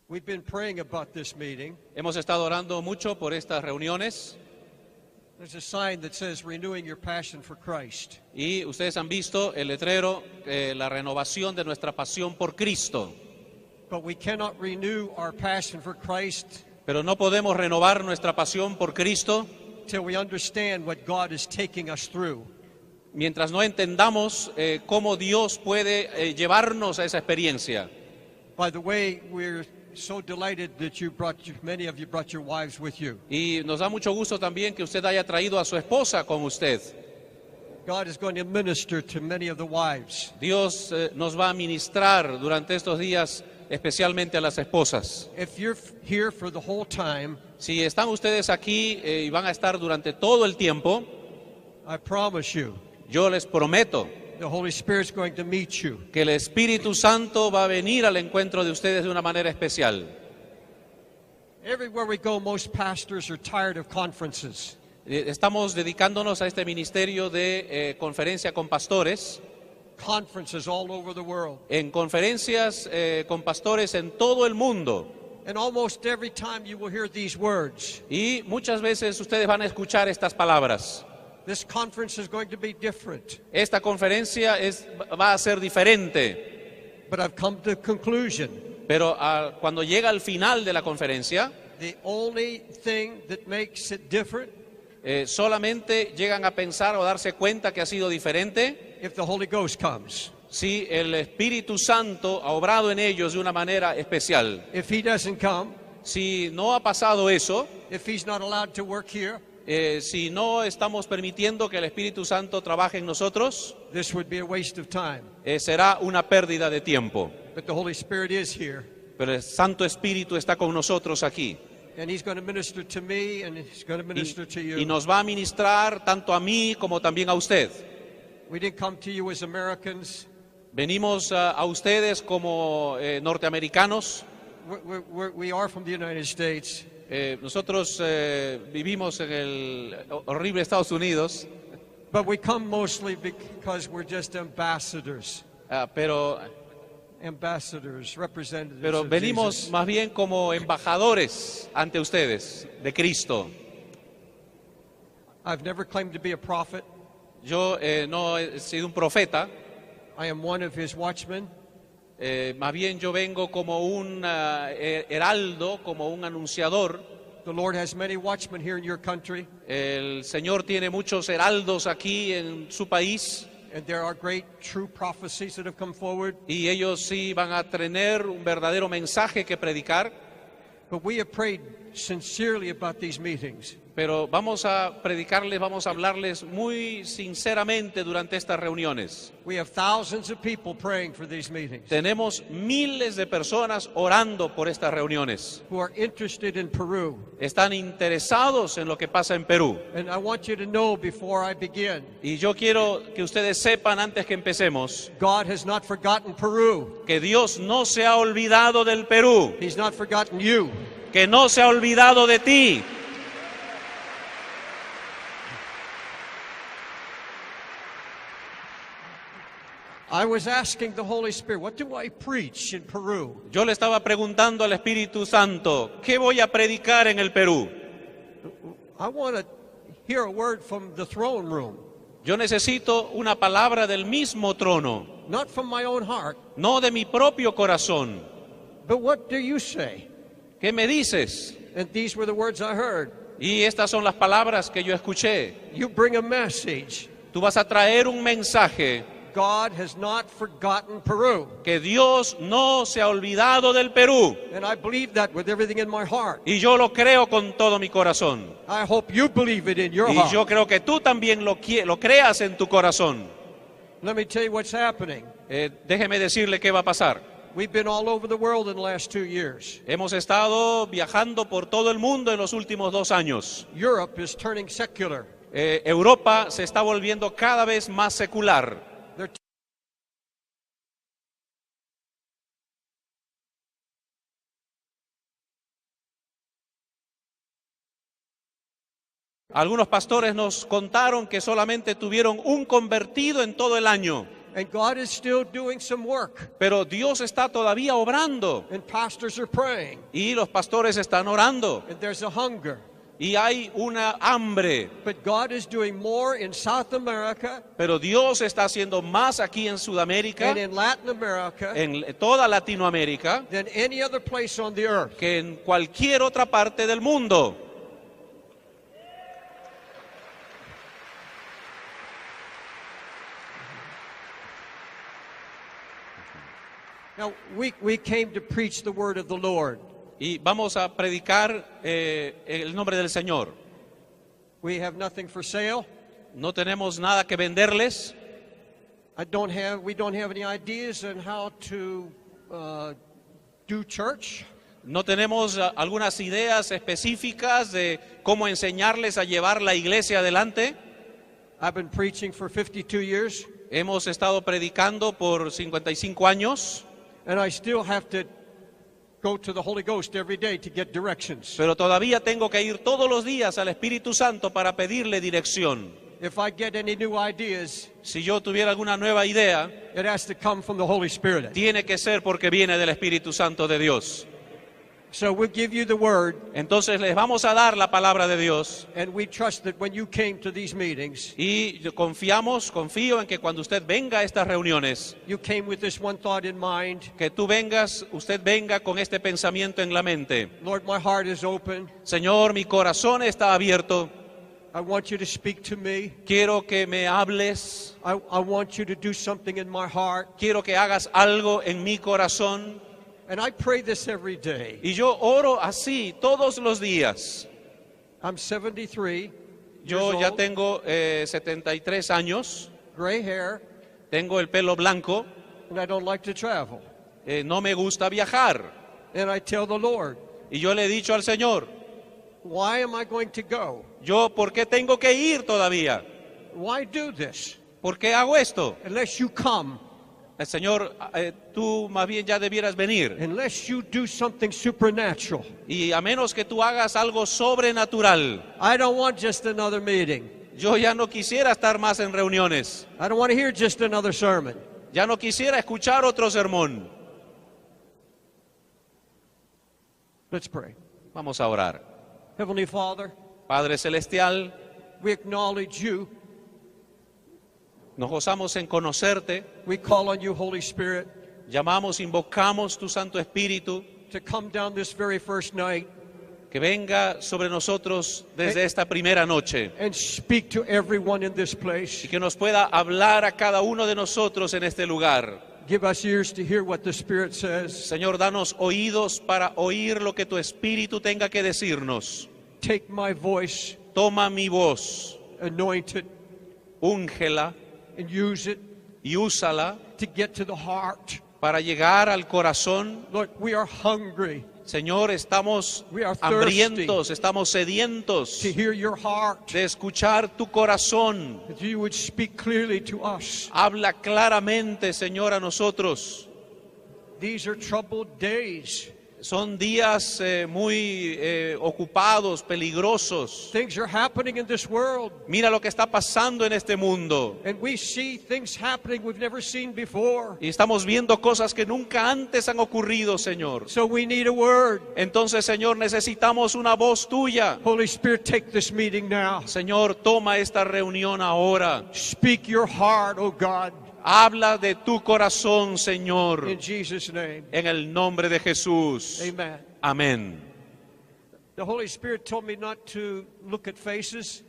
We've been praying about this meeting. Hemos estado orando mucho por estas reuniones There's a sign that says renewing your passion for Christ. y ustedes han visto el letrero, la renovación de nuestra pasión por Cristo. But we cannot renew our passion for Christ Pero no podemos renovar nuestra pasión por Cristo till we understand what God is taking us through. mientras no entendamos cómo Dios puede llevarnos a esa experiencia. By the way, we're so delighted that many of you brought your wives with you. Y nos da mucho gusto también que usted haya traído a su esposa con usted. God is going to minister to many of the wives. Dios nos va a ministrar durante estos días, especialmente a las esposas. If you're here for the whole time, Si están ustedes aquí y van a estar durante todo el tiempo, I promise you, yo les prometo the Holy Spirit's going to meet you. que el Espíritu Santo va a venir al encuentro de ustedes de una manera especial. Everywhere we go, most pastors are tired of conferences. Estamos dedicándonos a este ministerio de conferencia con pastores, Conferences all over the world. en conferencias con pastores en todo el mundo. And almost every time you will hear these words. Y muchas veces ustedes van a escuchar estas palabras. This conference is going to be different. Esta conferencia va a ser diferente, But I've come to the conclusion. pero cuando llega al final de la conferencia, The only thing that makes it different, solamente llegan a pensar o darse cuenta que ha sido diferente if the Holy Ghost comes. si el Espíritu Santo ha obrado en ellos de una manera especial. If He doesn't come, Si no ha pasado eso, if He's not allowed to work here, si no estamos permitiendo que el Espíritu Santo trabaje en nosotros, this would be a waste of time. será una pérdida de tiempo. But the Holy Spirit is here, Pero el Santo Espíritu está con nosotros aquí and He's going to minister to me, and He's going to minister to y you. nos va a ministrar tanto a mí como también a usted. We didn't come to you as Americans. Venimos a ustedes como norteamericanos. We are from the United States, Nosotros vivimos en el horrible Estados Unidos, but we come mostly because we're just ambassadors, pero representatives of venimos Jesus. más bien como embajadores ante ustedes de Cristo. I've never claimed to be a prophet. Yo no he sido un profeta, I am one of His watchmen. más bien yo vengo como un heraldo, como un anunciador. The Lord has many watchmen here in your country, El Señor tiene muchos heraldos aquí en su país and there are great true prophecies that have come forward. y ellos sí van a tener un verdadero mensaje que predicar, But we have prayed sincerely about these meetings. pero vamos a predicarles, vamos a hablarles muy sinceramente durante estas reuniones. We have thousands of people praying for these meetings Tenemos miles de personas orando por estas reuniones. who are interested in Peru. Están interesados en lo que pasa en Perú. And I want you to know before I begin, Y yo quiero que ustedes sepan antes que empecemos God has not forgotten Peru. que Dios no se ha olvidado del Perú, He's not forgotten you. que no se ha olvidado de ti. I was asking the Holy Spirit, what do I preach in Peru? Yo le estaba preguntando al Espíritu Santo, ¿qué voy a predicar en el Perú? I want to hear a word from the throne room, Yo necesito una palabra del mismo trono, not from my own heart. no de mi propio corazón. But what do you say? ¿Qué me dices? And these were the words I heard. Y estas son las palabras que yo escuché. You bring a message. Tú vas a traer un mensaje God has not forgotten Peru. que Dios no se ha olvidado del Perú. And I believe that with everything in my heart. Y yo lo creo con todo mi corazón. I hope you believe it in your Y heart. yo creo que tú también lo creas en tu corazón. Let me tell you what's happening. Déjeme decirle qué va a pasar. We've been all over the world in the last 2 years. Hemos estado viajando por todo el mundo en los últimos 2 años. Europe is turning secular. Europa se está volviendo cada vez más secular. They're Algunos pastores nos contaron que solamente tuvieron un convertido en todo el año. And God is still doing some work. pero Dios está todavía obrando And pastors are praying. y los pastores están orando And there's a hunger. y hay una hambre, But God is doing more in South America pero Dios está haciendo más aquí en Sudamérica, and in Latin America en toda Latinoamérica, than any other place on the earth. que en cualquier otra parte del mundo. Now, we came to preach the word of the Lord. Y vamos a predicar el nombre del Señor. We have nothing for sale. No tenemos nada que venderles. We don't have any ideas on how to do church. No tenemos algunas ideas específicas de cómo enseñarles a llevar la iglesia adelante. I've been preaching for 52 years, Hemos estado predicando por 55 años, and I still have to go to the Holy Ghost every day to get directions. pero todavía tengo que ir todos los días al Espíritu Santo para pedirle dirección. If I get any new ideas, Si yo tuviera alguna nueva idea, it has to come from the Holy Spirit. tiene que ser porque viene del Espíritu Santo de Dios. So we'll give you the word, Entonces les vamos a dar la palabra de Dios and we trust that when you came to these meetings, y confío en que cuando usted venga a estas reuniones, you came with this one thought in mind. que usted venga con este pensamiento en la mente. Lord, my heart is open. Señor, mi corazón está abierto. I want you to speak to me. Quiero que me hables. I want you to do something in my heart. Quiero que hagas algo en mi corazón. And I pray this every day. Y yo oro así todos los días. I'm 73 Yo years ya old, tengo 73 años, gray hair, tengo el pelo blanco, and I don't like to travel. no me gusta viajar. And I tell the Lord, Y yo le he dicho al Señor, why am I going to go? ¿por qué tengo que ir todavía? Why do this? ¿Por qué hago esto? Unless you come, El Señor, tú más bien ya debieras venir. unless you do something supernatural. Y a menos que tú hagas algo sobrenatural, I don't want just another meeting. yo ya no quisiera estar más en reuniones. I don't want to hear just another sermon. Ya no quisiera escuchar otro sermón. Let's pray. Vamos a orar. Heavenly Father, Padre Celestial, we acknowledge you. nos gozamos en conocerte. We call on you, Holy Spirit, Llamamos, invocamos tu Santo Espíritu, to come down this very first night que venga sobre nosotros desde esta primera noche and speak to everyone in this y place. que nos pueda hablar a cada uno de nosotros en este lugar. Give us ears to hear what the Spirit says. Señor, danos oídos para oír lo que tu Espíritu tenga que decirnos. Take my voice, Toma mi voz, anoint it, úngela and use it y úsala to get to the heart. para llegar al corazón. Lord, we are hungry Señor, estamos We are thirsty hambrientos, estamos sedientos to hear your heart, de escuchar tu corazón. that you would speak clearly to us. Habla claramente, Señor, a nosotros. These are troubled days. Son días muy ocupados, peligrosos. Things are happening in this world, Mira lo que está pasando en este mundo. and we see things happening we've never seen before. Y estamos viendo cosas que nunca antes han ocurrido, Señor. So we need a word. Entonces, Señor, necesitamos una voz tuya. Holy Spirit, take this meeting now. Señor, toma esta reunión ahora. Speak your heart, oh God, Habla de tu corazón, Señor, in Jesus' name. en el nombre de Jesús. Amen. Amén. The Holy Spirit told me not to look at faces.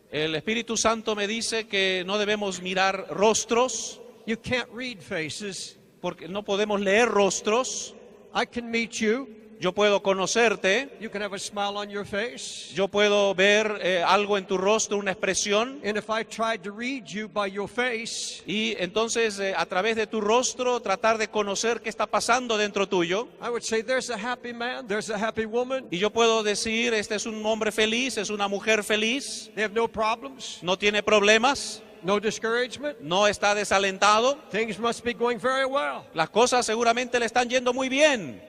El Espíritu Santo me dice que no debemos mirar rostros, You can't read faces. porque no podemos leer rostros. I can meet you. Yo puedo conocerte, You can have a smile on your face. yo puedo ver algo en tu rostro, una expresión, And if I tried to read you by your face, y entonces a través de tu rostro tratar de conocer qué está pasando dentro tuyo. I would say, there's a happy man, there's a happy woman. Y yo puedo decir, este es un hombre feliz, es una mujer feliz, They have no problems, no tiene problemas, no discouragement. no está desalentado. Things must be going very well. Las cosas seguramente le están yendo muy bien.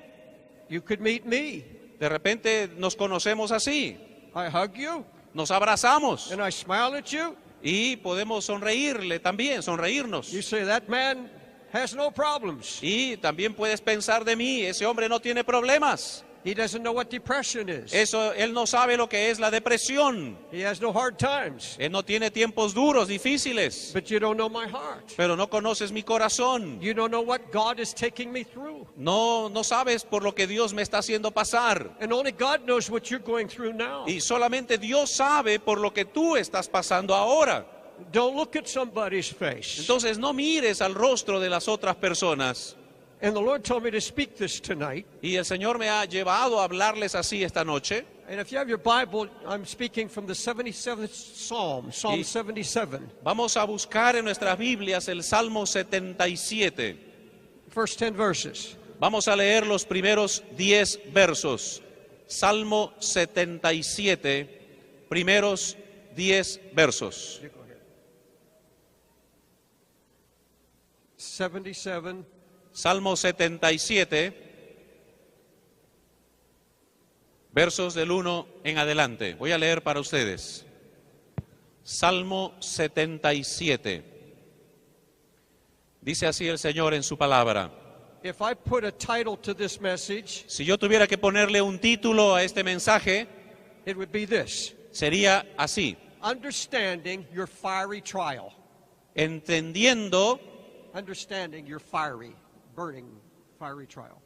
You could meet me. De repente nos conocemos así, I hug you nos abrazamos and I smile at you Y podemos sonreírle también, sonreírnos. You say, that man has no problems. Y también puedes pensar de mí, ese hombre no tiene problemas. He doesn't know what depression is. Él no sabe lo que es la depresión. He has no hard times. Él no tiene tiempos duros, difíciles. But you don't know my heart. Pero no conoces mi corazón. You don't know what God is taking me through. No sabes por lo que Dios me está haciendo pasar. And only God knows what you're going through now. Y solamente Dios sabe por lo que tú estás pasando ahora. Don't look at somebody's face. Entonces no mires al rostro de las otras personas. And the Lord told me to speak this tonight. Y el Señor me ha llevado a hablarles así esta noche. And if you have your Bible, I'm speaking from the 77th Psalm, Psalm Y- 77, Vamos a buscar en nuestras Biblias el Salmo 77. first 10 verses. Vamos a leer los primeros 10 versos. Salmo 77, primeros 10 versos. 77, Salmo 77, versos del 1 en adelante. Voy a leer para ustedes. Salmo 77. Dice así el Señor en su palabra. if I put a title to this message, Si yo tuviera que ponerle un título a este mensaje, it would be this: sería así: Understanding your fiery trial. entendiendo Understanding your burning, fiery trial.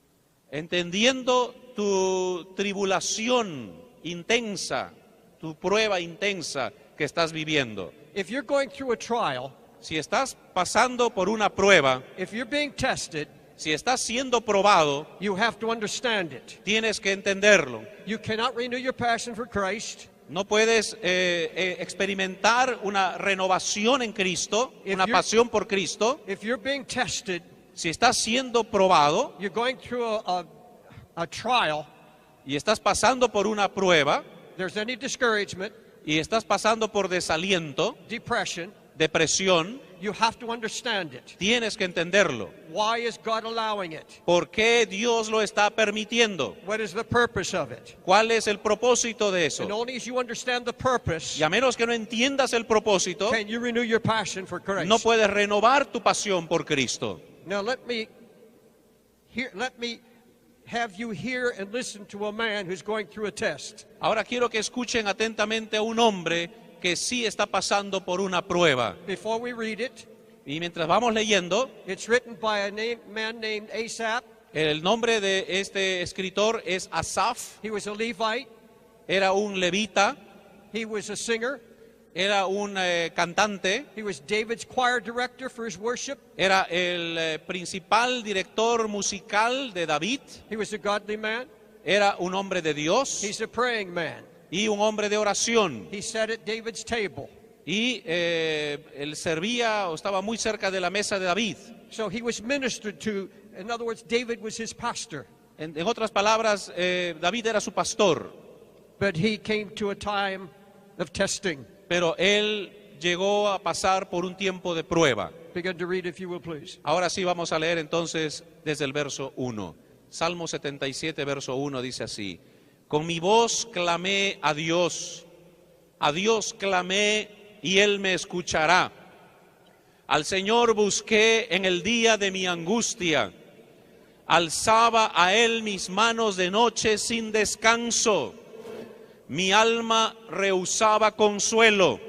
tu tribulación intensa, tu prueba intensa que estás viviendo. If you're going through a trial, Si estás pasando por una prueba, if you're being tested, si estás siendo probado, you have to understand it. tienes que entenderlo. You cannot renew your passion for Christ. No puedes experimentar una renovación en Cristo, If una you're- pasión por Cristo. If you're being tested, Si estás siendo probado you're going through a trial, y estás pasando por una prueba there's any discouragement, y estás pasando por desaliento, depression, depresión, you have to understand it. tienes que entenderlo. Why is God allowing it? ¿Por qué Dios lo está permitiendo? What is the purpose of it? ¿Cuál es el propósito de And eso? only as you understand the purpose Y a menos que no entiendas el propósito, can you renew your passion for Christ. no puedes renovar tu pasión por Cristo. Now let me have you hear and listen to a man who's going through a test. Ahora quiero que escuchen atentamente a un hombre que sí está pasando por una prueba. Before we read it, Y mientras vamos leyendo, it's written by a man named Asaph. el nombre de este escritor es Asaf, He was a Levite. era un levita, He was a singer. era un cantante, He was David's choir director for his worship. era el principal director musical de David, He was a godly man. era un hombre de Dios He's a praying man. y un hombre de oración. He sat at David's table. Y él servía o estaba muy cerca de la mesa de David. So he was ministered to. In other words, David was his pastor. En otras palabras, David era su pastor, But he came to a time of testing. pero él llegó a pasar por un tiempo de prueba. Begin to read if you will, please. Ahora sí vamos a leer entonces desde el verso 1. Salmo 77, verso 1 dice así: Con mi voz clamé a Dios clamé y Él me escuchará. Al Señor busqué en el día de mi angustia. Alzaba a Él mis manos de noche sin descanso. Mi alma rehusaba consuelo.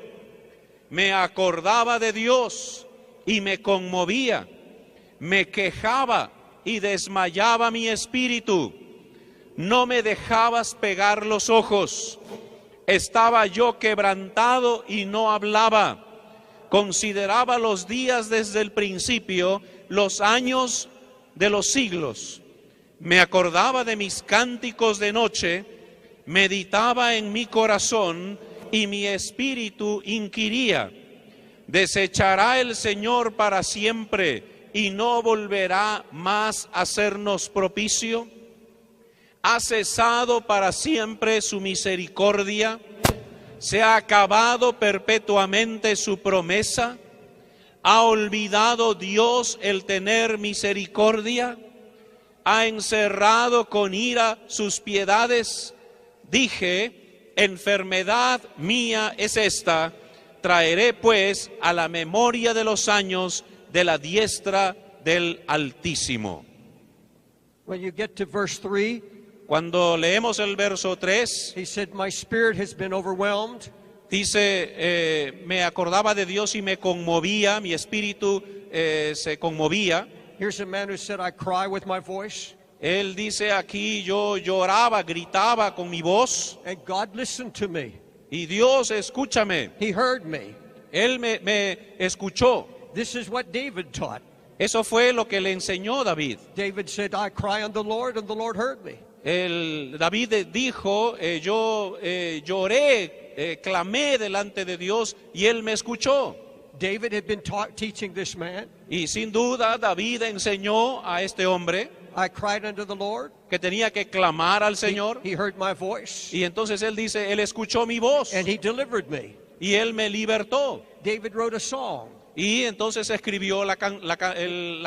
Me acordaba de Dios y me conmovía. Me quejaba y desmayaba mi espíritu. No me dejabas pegar los ojos. Estaba yo quebrantado y no hablaba. Consideraba los días desde el principio, los años de los siglos. Me acordaba de mis cánticos de noche, meditaba en mi corazón y mi espíritu inquiría. ¿Desechará el Señor para siempre y no volverá más a hacernos propicio? ¿Ha cesado para siempre su misericordia? ¿Se ha acabado perpetuamente su promesa? ¿Ha olvidado Dios el tener misericordia? ¿Ha encerrado con ira sus piedades? Dije, enfermedad mía es esta, traeré pues a la memoria de los años de la diestra del Altísimo. When you get to verse 3, Cuando leemos el verso 3, he said, my spirit has been overwhelmed. dice, me acordaba de Dios y me conmovía, mi espíritu se conmovía. Here's a man who said, I cry with my voice. Él dice aquí, yo lloraba, gritaba con mi voz, And God listened to me. y Dios, escúchame. He heard me. Él me escuchó. This is what David taught. Eso fue lo que le enseñó David. David said, I cry on the Lord, and the Lord heard me. David dijo, yo lloré, clamé delante de Dios y Él me escuchó. David had been teaching this man. Y sin duda David enseñó a este hombre I cried unto the Lord. que tenía que clamar al Señor. He heard my voice, Y entonces él dice, Él escuchó mi voz and he delivered me. y Él me libertó. David wrote a song, Y entonces escribió la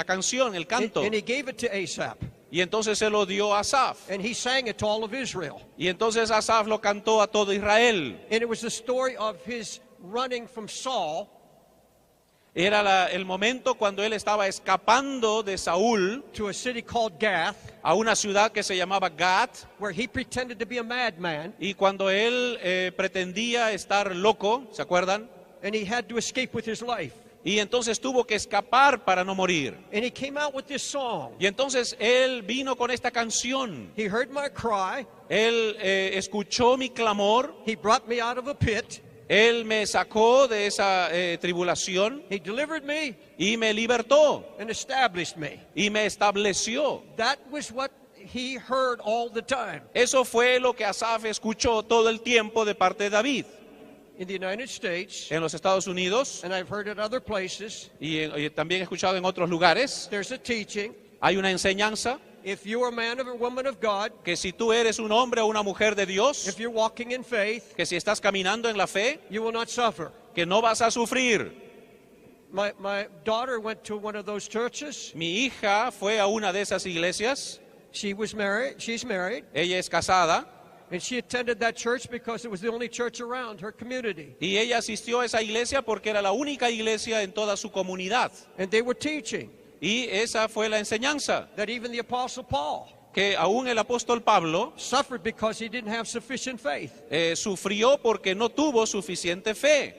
canción, el canto. and he gave it to Asaph, Y entonces se lo dio a Asaf. and he sang it to all of Israel. Y entonces Asaf lo cantó a todo Israel. And it was the story of his running from Saul Era el momento cuando él estaba escapando de Saúl to a city called Gath, a una ciudad que se llamaba Gat. where he pretended to be a madman, Y cuando él pretendía estar loco, ¿se acuerdan? and he had to escape with his life. Y entonces tuvo que escapar para no morir. And he came out with this song. Y entonces él vino con esta canción. He heard my cry. Él escuchó mi clamor. He brought me out of a pit. Él me sacó de esa tribulación He delivered me y me libertó and established me. y me estableció. That was what he heard all the time. Eso fue lo que Asaf escuchó todo el tiempo de parte de David. In the United States, En los Estados Unidos and I've heard it other places, y también he escuchado en otros lugares, there's a teaching. hay una enseñanza If you are a man or a woman of God, que si tú eres un hombre o una mujer de Dios, if you're walking in faith, que si estás caminando en la fe, you will not suffer. que no vas a sufrir. My daughter went to one of those churches. Mi hija fue a una de esas iglesias, She's married, ella es casada, and she attended that church because it was the only church around her community. y ella asistió a esa iglesia porque era la única iglesia en toda su comunidad. And they were teaching Y esa fue la enseñanza, that even the Apostle Paul que aún el apóstol Pablo suffered because he didn't have sufficient faith. sufrió porque no tuvo suficiente fe.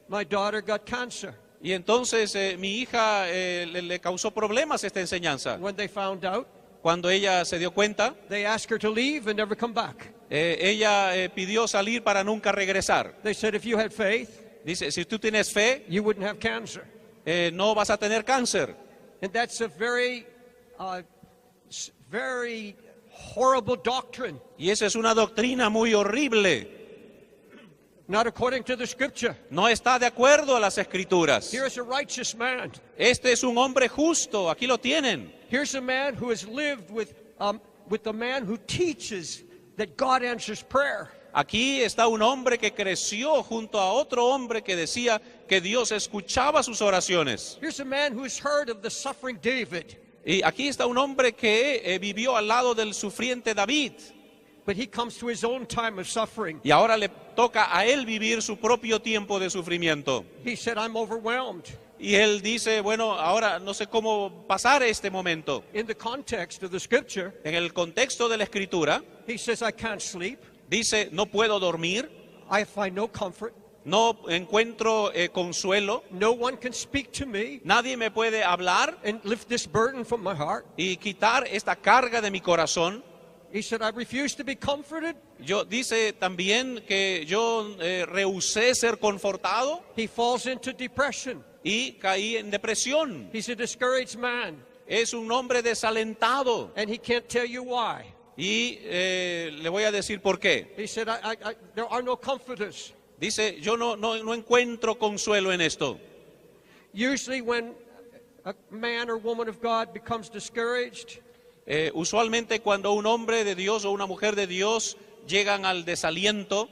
My daughter got cancer. Y entonces mi hija le causó problemas esta enseñanza. When they found out, Cuando ella se dio cuenta, they asked her to leave and never come back. ella pidió salir para nunca regresar. They said if you had faith, Dice, si tú tienes fe, you wouldn't have cancer. no vas a tener cáncer. And that's a very horrible doctrine, Y esa es una doctrina muy horrible. not according to the scripture. No está de acuerdo a las escrituras. Here's a righteous man. Este es un hombre justo, aquí lo tienen. Here's a man who has lived with the man who teaches that God answers prayer. Aquí está un hombre que creció junto a otro hombre que decía que Dios escuchaba sus oraciones. Here's a man who has heard of the suffering David, Y aquí está un hombre que vivió al lado del sufriente David. but he comes to his own time of suffering. Y ahora le toca a él vivir su propio tiempo de sufrimiento. He said, I'm overwhelmed. Y él dice, bueno, ahora no sé cómo pasar este momento. In the context of the scripture, En el contexto de la escritura, he says, I can't sleep. dice, no puedo dormir, I find no comfort. no encuentro consuelo, No one can speak to me nadie me puede hablar and lift this burden from my heart. y quitar esta carga de mi corazón. He said, I refuse to be comforted. Dice también que yo rehusé ser confortado He falls into depression. y caí en depresión. He's a discouraged man, Es un hombre desalentado and he can't tell you why. y le voy a decir por qué. He said, there are no comforters. Dice, yo no encuentro consuelo en esto. Usually when a man or woman of God becomes discouraged, Usualmente cuando un hombre de Dios o una mujer de Dios llegan al desaliento,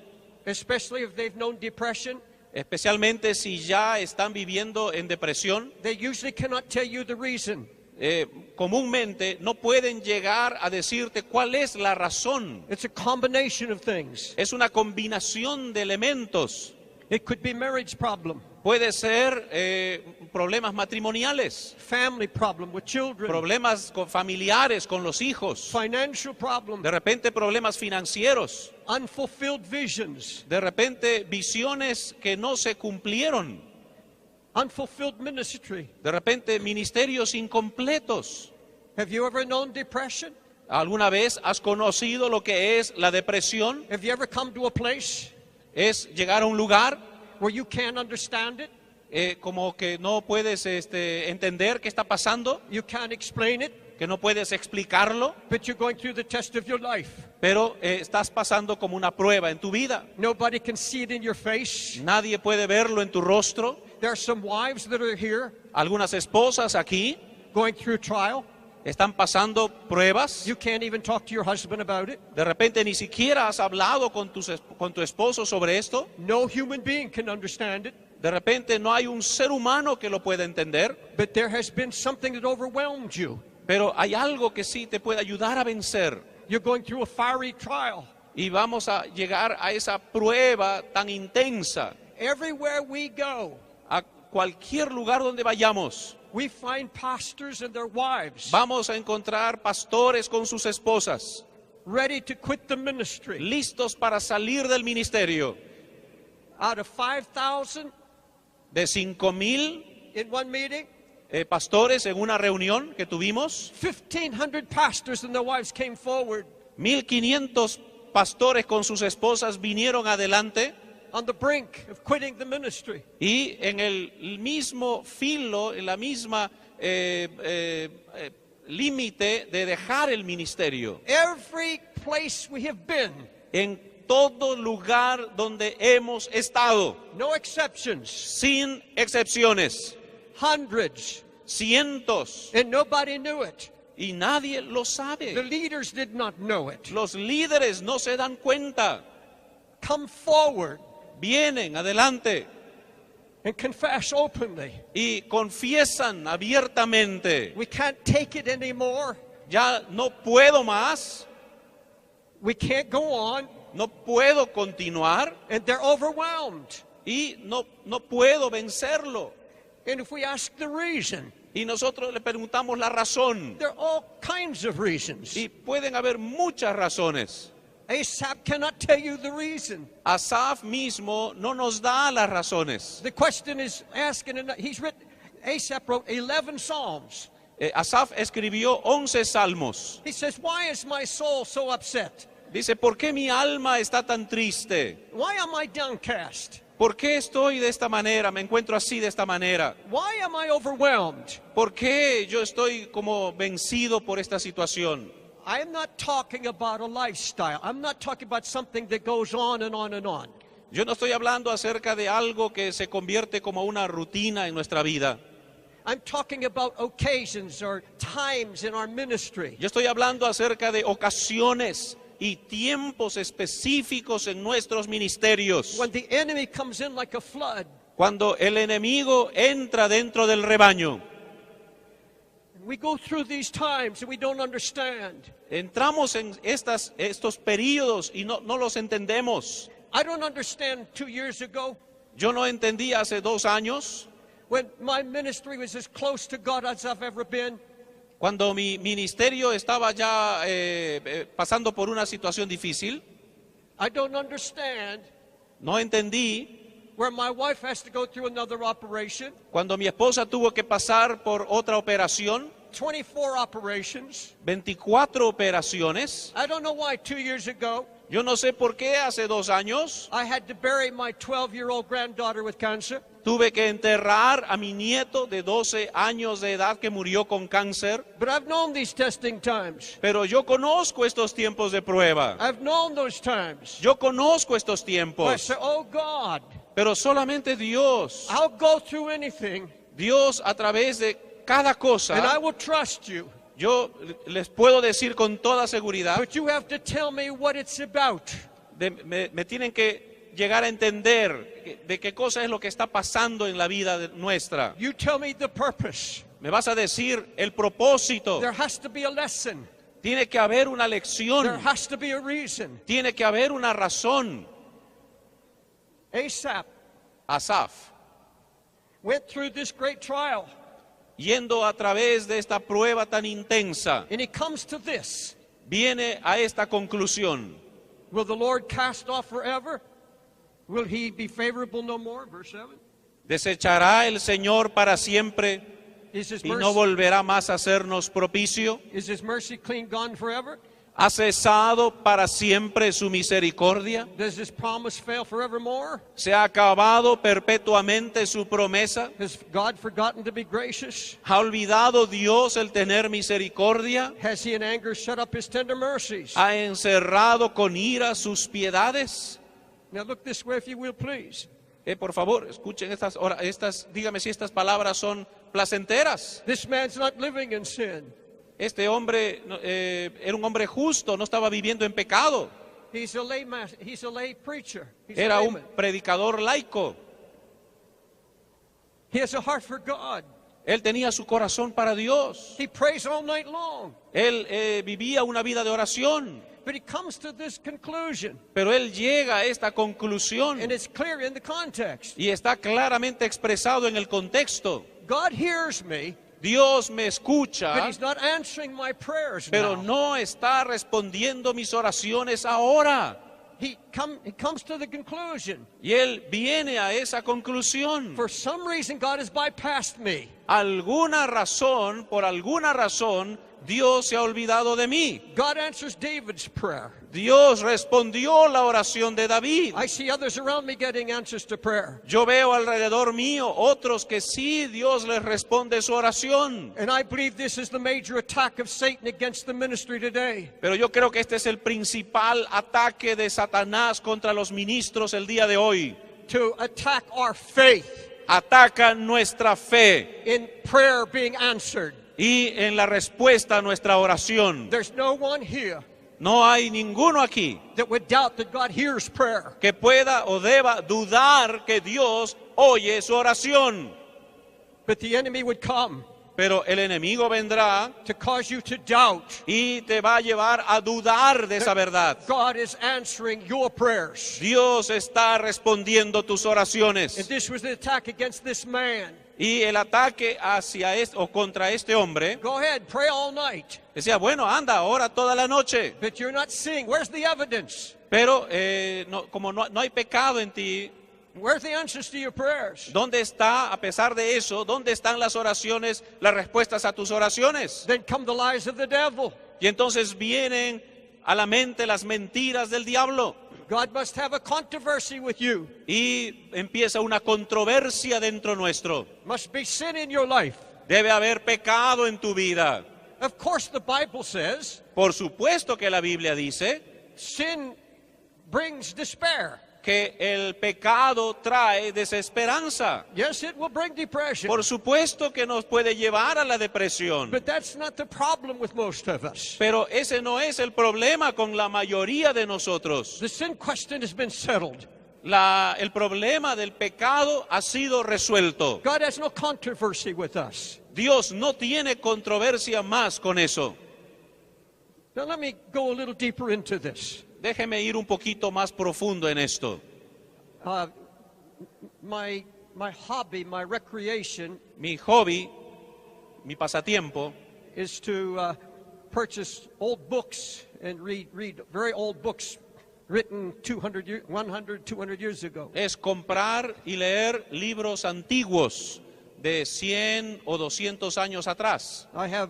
especially if they've known depression, especialmente si ya están viviendo en depresión, they usually cannot tell you the reason. comúnmente no pueden llegar a decirte cuál es la razón. It's a combination of things. Es una combinación de elementos. It could be marriage problem, puede ser problemas matrimoniales, family problem with children, problemas familiares con los hijos, financial problem, de repente problemas financieros, unfulfilled visions, de repente visiones que no se cumplieron, unfulfilled ministry. de repente ministerios incompletos. Have you ever known depression? ¿Alguna vez has conocido lo que es la depresión? Have you ever come to a place Es llegar a un lugar where you can't understand it? como que no puedes entender qué está pasando, You can't explain it, que no puedes explicarlo, but you're going through the test of your life. pero estás pasando como una prueba en tu vida. Nobody can see it in your face. Nadie puede verlo en tu rostro. There are some wives that are here Algunas esposas aquí going through trial. están pasando pruebas. You can't even talk to your husband about it. De repente ni siquiera has hablado con tu esposo sobre esto. No human being can understand it, De repente no hay un ser humano que lo pueda entender, but there has been something that overwhelmed you. pero hay algo que sí te puede ayudar a vencer. You're going through a fiery trial. Y vamos a llegar a esa prueba tan intensa. Everywhere we go, A cualquier lugar donde vayamos, we find pastors and their wives vamos a encontrar pastores con sus esposas, ready to quit the ministry. listos para salir del ministerio. Out of 5,000 De 5,000 in one meeting, pastores en una reunión que tuvimos, 1,500 pastors and their wives came forward 1,500 pastores con sus esposas vinieron adelante on the brink of quitting the ministry. y en el mismo filo, en la misma límite de dejar el ministerio. Every place we have been, En todo lugar donde hemos estado, no exceptions, sin excepciones, hundreds, cientos, and nobody knew it. y nadie lo The sabe. leaders did not know it. Los líderes no se dan cuenta, Come forward vienen adelante and confess openly. y confiesan abiertamente: We can't take it anymore. ya no puedo más, We can't go on. no puedo continuar And they're overwhelmed. y no puedo vencerlo. And if we ask the reason, Y nosotros le preguntamos la razón, there are all kinds of reasons. y pueden haber muchas razones. Asaph cannot tell you the reason. Asaf mismo no nos da las razones. The question is asking, Asaph wrote 11 Psalms. Asaf escribió 11 salmos. He says, why is my soul so upset? Dice: ¿por qué mi alma está tan triste? Why am I downcast? ¿Por qué estoy de esta manera? Me encuentro así de esta manera. Why am I overwhelmed? ¿Por qué yo estoy como vencido por esta situación? I am not talking about a lifestyle. I'm not talking about something that goes on and on and on. Yo no estoy hablando acerca de algo que se convierte como una rutina en nuestra vida. I'm talking about occasions or times in our ministry. Yo estoy hablando acerca de ocasiones y tiempos específicos en nuestros ministerios. When the enemy comes in like a flood, Cuando el enemigo entra dentro del rebaño, we go through these times and we don't understand. entramos en estos periodos y no los entendemos. I don't understand 2 years ago Yo no entendí hace 2 años, when my ministry was as close to God as I've ever been. cuando mi ministerio estaba ya pasando por una situación difícil. I don't understand No entendí where my wife has to go through another operation, cuando mi esposa tuvo que pasar por otra operación, 24 operations. 24 operaciones. I don't know why 2 years ago Yo no sé por qué hace 2 años I had to bury my 12-year-old granddaughter with cancer. tuve que enterrar a mi nieto de 12 años de edad que murió con cáncer. But I've known these testing times. Pero yo conozco estos tiempos de prueba. I've known those times. Yo conozco estos I tiempos. say, oh God, Pero solamente Dios, I'll go through anything Dios a través de cada and I cosa, will trust you. yo les puedo decir con toda seguridad, But you have to tell me what it's about. me tienen que llegar a entender de qué cosa es lo que está pasando en la vida nuestra. You tell me the purpose. Me vas a decir el propósito. There has to be a lesson. Tiene que haber una There lección. has to be a reason. Tiene que haber una razón. Asaph Asaf, went through this great trial, yendo a través de esta prueba tan intensa, and he comes to this. viene a esta conclusión. Will the Lord cast off forever? Will he be favorable no more? Verse 7. ¿Desechará el Señor para siempre Is his y no mercy, volverá más a hacernos propicio? is his mercy clean gone forever? ¿Ha cesado para siempre su misericordia? Does his promise fail forevermore? ¿Se ha acabado perpetuamente su promesa? Has God forgotten to be gracious? ¿Ha olvidado Dios el tener misericordia? Has he in anger shut up his tender mercies? ¿Ha encerrado con ira sus piedades? Now look this way if you will, please. Por favor, escuchen dígame si estas palabras son placenteras. This man's not living in sin. Este hombre era un hombre justo, no estaba viviendo en pecado. He's a lay preacher. He's Era a un layman. predicador laico. He has a heart for God. Él tenía su corazón para Dios. He prays all night long. Él vivía una vida de oración. But he comes to this conclusion, Pero él llega a esta conclusión and it's clear in the context. y está claramente expresado en el contexto. God hears me, Dios me but escucha, he's not answering my prayers pero now. no está respondiendo mis oraciones ahora. He comes to the conclusion, Y él viene a esa conclusión. for some reason God has bypassed me. Por alguna razón, Dios se ha olvidado de mí. God answers David's prayer. Dios respondió la oración de David. I see others around me getting answers to prayer. Yo veo alrededor mío otros que sí, Dios les responde su oración. And I believe this is the major attack of Satan against the ministry today. Pero yo creo que este es el principal ataque de Satanás contra los ministros el día de hoy. To attack our faith Ataca nuestra fe in prayer being answered. y en la respuesta a nuestra oración. There's no one here No hay ninguno aquí that would doubt that God hears prayer. que pueda o deba dudar que Dios oye su oración. But the enemy would come Pero el enemigo vendrá to cause you to doubt y te va a llevar a dudar de esa verdad. God is answering your prayers. Dios está respondiendo tus And oraciones. this was the attack against this man. Y el ataque hacia o contra este hombre Go ahead, pray all night. decía, bueno, anda, ora toda la noche. But you're not seeing. Where's the evidence? Pero como no hay pecado en ti, Where's the answers to your prayers? ¿dónde está, a pesar de eso, dónde están las oraciones, las respuestas a tus oraciones? Then come the lies of the devil. Y entonces vienen a la mente las mentiras del diablo. God must have a controversy with you. Y empieza una controversia dentro nuestro. Must be sin in your life. Debe haber pecado en tu vida. Of course, the Bible says Por supuesto que la Biblia dice sin brings despair. que el pecado trae desesperanza. Yes, it will bring depression. Por supuesto que nos puede llevar a la depresión. But that's not the problem with most of us. Pero ese no es el problema con la mayoría de nosotros. The sin question has been settled. El problema del pecado ha sido resuelto. God has no controversy with us. Dios no tiene controversia más con eso. Now let me go a little deeper into this. Déjeme ir un poquito más profundo en esto. My hobby, my recreation Mi hobby, mi pasatiempo, is to purchase old books and read very old books written 100, 200 years ago. es comprar y leer libros antiguos de 100 o 200 años atrás. I have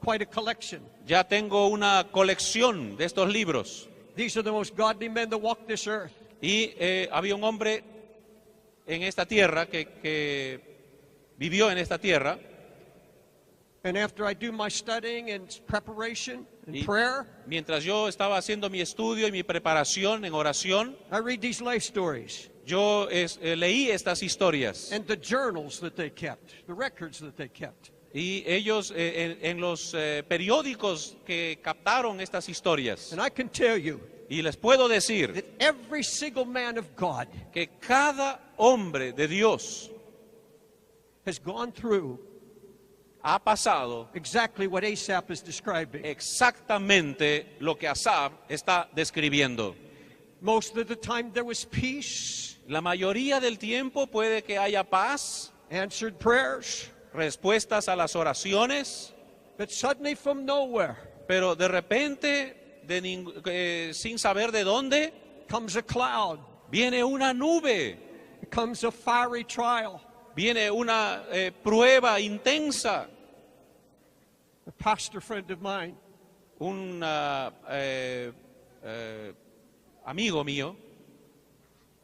quite a collection. Ya tengo una colección de estos libros. These are the most godly men that walk this earth. Y había un hombre en esta tierra que vivió en esta tierra. And after I do my studying and preparation and Y prayer, mientras yo estaba haciendo mi estudio y mi preparación en oración, I read these life stories yo leí estas historias. and the journals that they kept, the records that they kept. Y ellos en los periódicos que captaron estas historias. And I can tell you Y les puedo decir that every single man of God que cada hombre de Dios has gone through ha pasado exactly what Asaph is describing. exactamente lo que Asaf está describiendo. Most of the time there was peace, La mayoría del tiempo puede que haya paz, answered prayers, respuestas a las oraciones, but suddenly from nowhere pero de repente, sin saber de dónde, comes a cloud, viene una nube, comes a fiery trial. viene una prueba intensa. A pastor friend of mine, Un amigo mío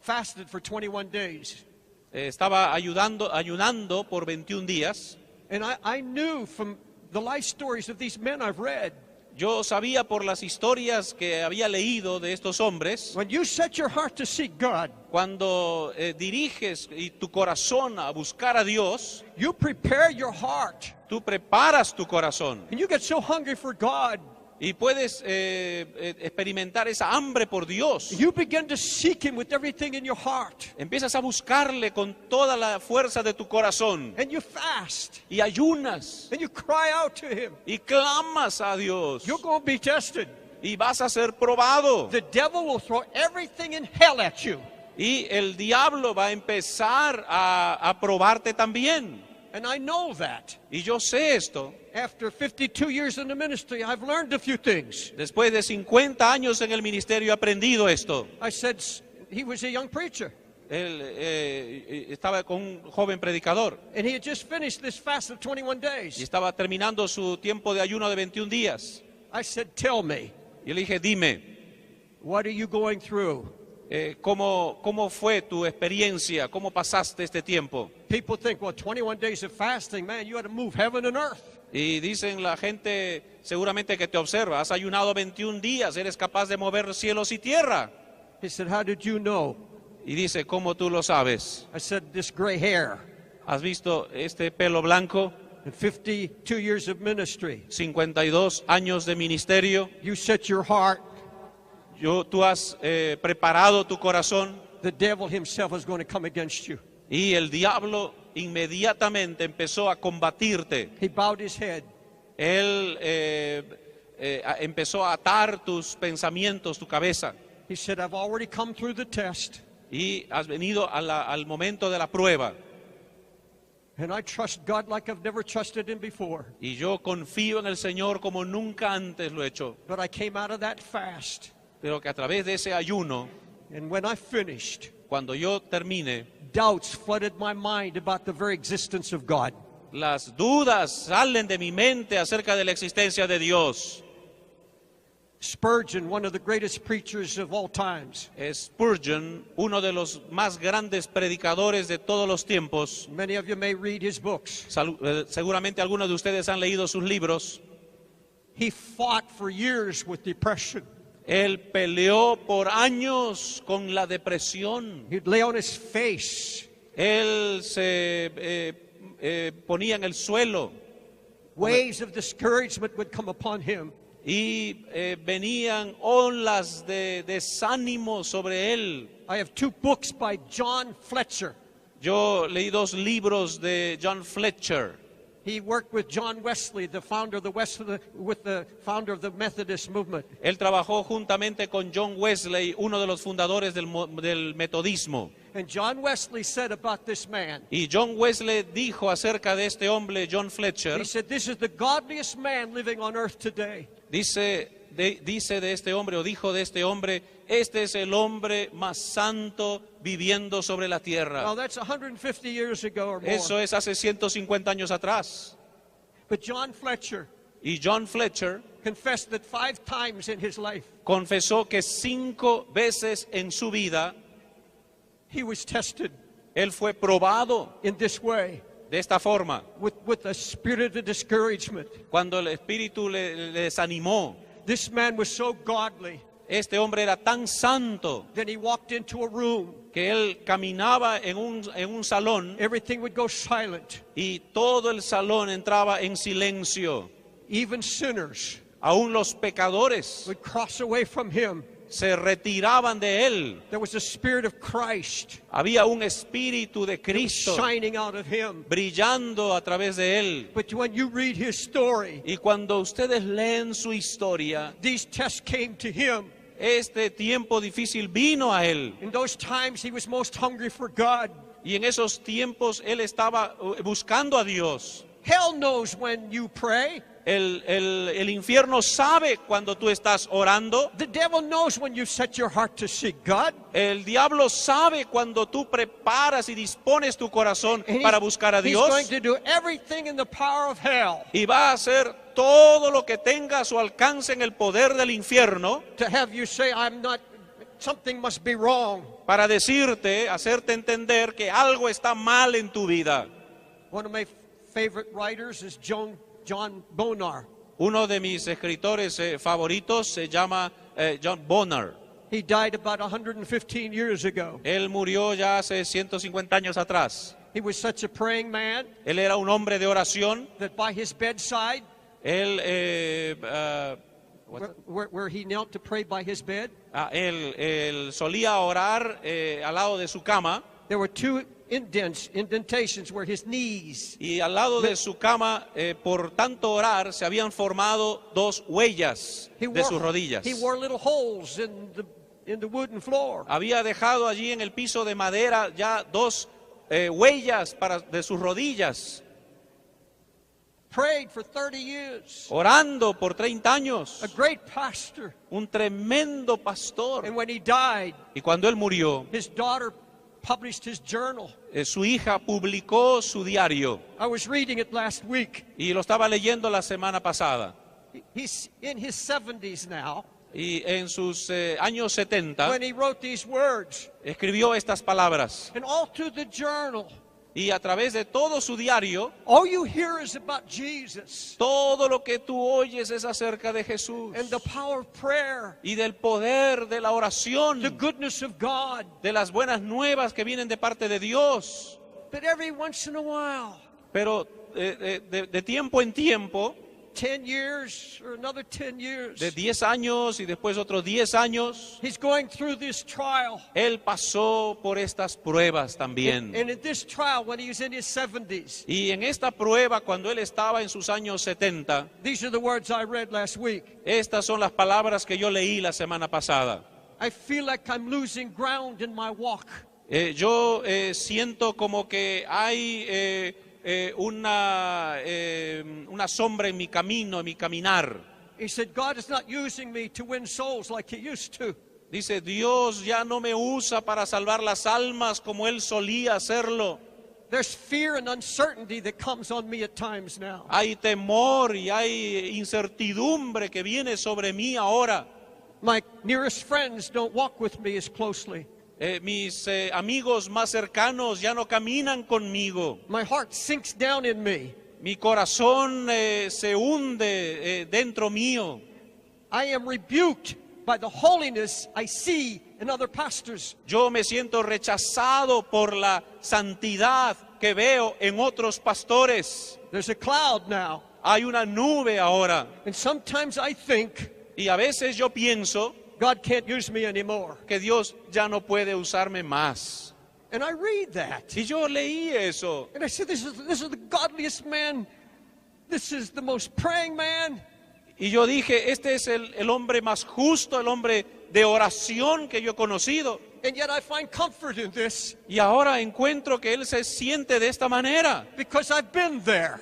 fasted for 21 days. estaba ayunando por 21 días. And I knew from the life stories of these men I've read, Yo sabía por las historias que había leído de estos hombres, when you set your heart to seek God, cuando diriges tu corazón a buscar a Dios, you prepare your heart, tú preparas tu corazón and you get so hungry for God, y puedes experimentar esa hambre por Dios. you begin to seek Him with everything in your heart, Empiezas a buscarle con toda la fuerza de tu corazón and you fast, y ayunas and you cry out to Him. y clamas a Dios You're going to be tested. y vas a ser probado. The devil will throw everything in hell at you. Y el diablo va a empezar a probarte también. And I know that. Y yo sé esto. After 52 years in the ministry, I've learned a few things. Después de 50 años en el ministerio he aprendido esto. I said, he was a young preacher, Él estaba con un joven predicador and he had just finished this fast of 21 y days. estaba terminando su tiempo de ayuno de 21 días. I said, tell me, Y le dije, dime, what are you going through? ¿cómo fue tu experiencia? ¿Cómo pasaste este tiempo? People think, well, 21 days of fasting, man, you had to move heaven and earth. Y dicen la gente seguramente que te observa, has ayunado 21 días, eres capaz de mover cielos y tierra. He said, how did you know? Y dice, ¿cómo tú lo sabes? I said, this gray hair ¿Has visto este pelo blanco? and 52 years of ministry. 52 años de ministerio. You set your heart, Tú has preparado tu corazón the devil himself is going to come against you. y el diablo inmediatamente empezó a combatirte. He bowed his head. Él empezó a atar tus pensamientos, tu cabeza. He said, I've already come through the test, Y has venido al momento de la prueba. and I trust God like I've never trusted Him before. Y yo confío en el Señor como nunca antes lo he hecho. But I came out of that fast, Pero que a través de ese ayuno, and when I finished, cuando yo termine, doubts flooded my mind about the very existence of God. las dudas salen de mi mente acerca de la existencia de Dios. Spurgeon, one of the greatest preachers of all times, Spurgeon, uno de los más grandes predicadores de todos los tiempos, many of you may read his books. seguramente algunos de ustedes han leído sus libros. He fought for years with depression. Él peleó por años con la depresión. He'd lay on his face. Él se ponía en el suelo Waves of discouragement would come upon him. y venían olas de desánimo sobre él. I have two books by John Fletcher. Yo leí 2 libros de John Fletcher. He worked with John Wesley, the founder of the founder of the Methodist movement. Él trabajó juntamente con John Wesley, uno de los fundadores del metodismo. And John Wesley said about this man, Y John Wesley dijo acerca de este hombre, John Fletcher, he said, this is the godliest man living on earth today. dice de este hombre, o dijo de este hombre, este es el hombre más santo viviendo sobre la Now tierra. that's 150 years ago or more. Eso es hace 150 años atrás. But John Fletcher Y John Fletcher confessed that 5 times in his life confesó que 5 veces en su vida he was tested él fue probado in this way de esta forma. with a spirit of discouragement. Cuando el espíritu le desanimó, This man was so godly. este hombre era tan santo Then he walked into a room. que él caminaba en un salón Everything would go silent. y todo el salón entraba en silencio. Even sinners Aún los pecadores would cross away from him. se retiraban de él. There was a spirit of Christ Había un espíritu de that was Cristo shining out of him. brillando a través de él. But when you read his story, Y cuando ustedes leen su historia, these tests came to him este tiempo difícil vino a él. In those times, he was most hungry for God. Y en esos tiempos él estaba buscando a Dios. Hell knows when you pray. El infierno sabe cuando tú estás orando. The devil knows when you set your heart to seek God. El diablo sabe cuando tú preparas y dispones tu corazón And para buscar a he's Dios. going to do everything in the power of hell Y va a hacer todo lo que tenga a su alcance en el poder del infierno to have you say, something must be wrong. para decirte, hacerte entender que algo está mal en tu vida. One of my favorite writers is John Bonar. Uno de mis escritores favoritos se llama John Bonar. He died about 115 years ago. Él murió ya hace 150 años atrás. He was such a praying man Él era un hombre de oración. that by his bedside, Él, where he knelt to pray by his bed, él solía orar al lado de su cama. there were two indentations where his knees. Y al lado de su cama, por tanto orar, se habían formado dos huellas de sus rodillas. He wore little holes in the wooden floor. Había dejado allí en el piso de madera ya dos huellas de sus rodillas, Prayed for 30 years. orando por 30 años. A great pastor. Un tremendo pastor. And when he died, Y cuando él murió, his daughter published his journal. su hija publicó su diario. I was reading it last week. Y lo estaba leyendo la semana pasada. He's in his 70s now Y en sus años 70 when he wrote these words. escribió estas palabras. And all through the journal, Y a través de todo su diario, all you hear is about Jesus todo lo que tú oyes es acerca de Jesús. and the power of prayer, Y del poder de la the oración, goodness of God. de las buenas nuevas que vienen de parte de Dios. But every once in a while, Pero de tiempo en tiempo, 10 years or another 10 years, de 10 años y después otros 10 años, he's going through this trial. él pasó por estas pruebas también. And in this trial, when he was in his 70s, Y en esta prueba, cuando él estaba en sus años 70, these are the words I read last week. estas son las palabras que yo leí la semana pasada. I feel like I'm losing ground in my walk. Yo siento como que hay una sombra en mi camino, en mi caminar. He said, God is not using me to win souls like he used to. Dice, Dios ya no me usa para salvar las almas como Él solía hacerlo. There's fear and uncertainty that comes on me at times now. Hay temor y hay incertidumbre que viene sobre mí ahora. My nearest friends don't walk with me as closely. Mis amigos más cercanos ya no caminan conmigo. My heart sinks down in me. Mi corazón se hunde dentro mío. I am rebuked by the holiness I see in other pastors. Yo me siento rechazado por la santidad que veo en otros pastores. There's a cloud now. Hay una nube ahora. And sometimes I think Y a veces yo pienso God can't use me anymore. que Dios ya no puede usarme más. And I read that. Y yo leí eso. And I said, this is the godliest man. This is the most praying man. Y yo dije, este es el hombre más justo, el hombre de oración que yo he conocido. And yet I find comfort in this Y ahora encuentro que él se siente de esta manera, because I've been there.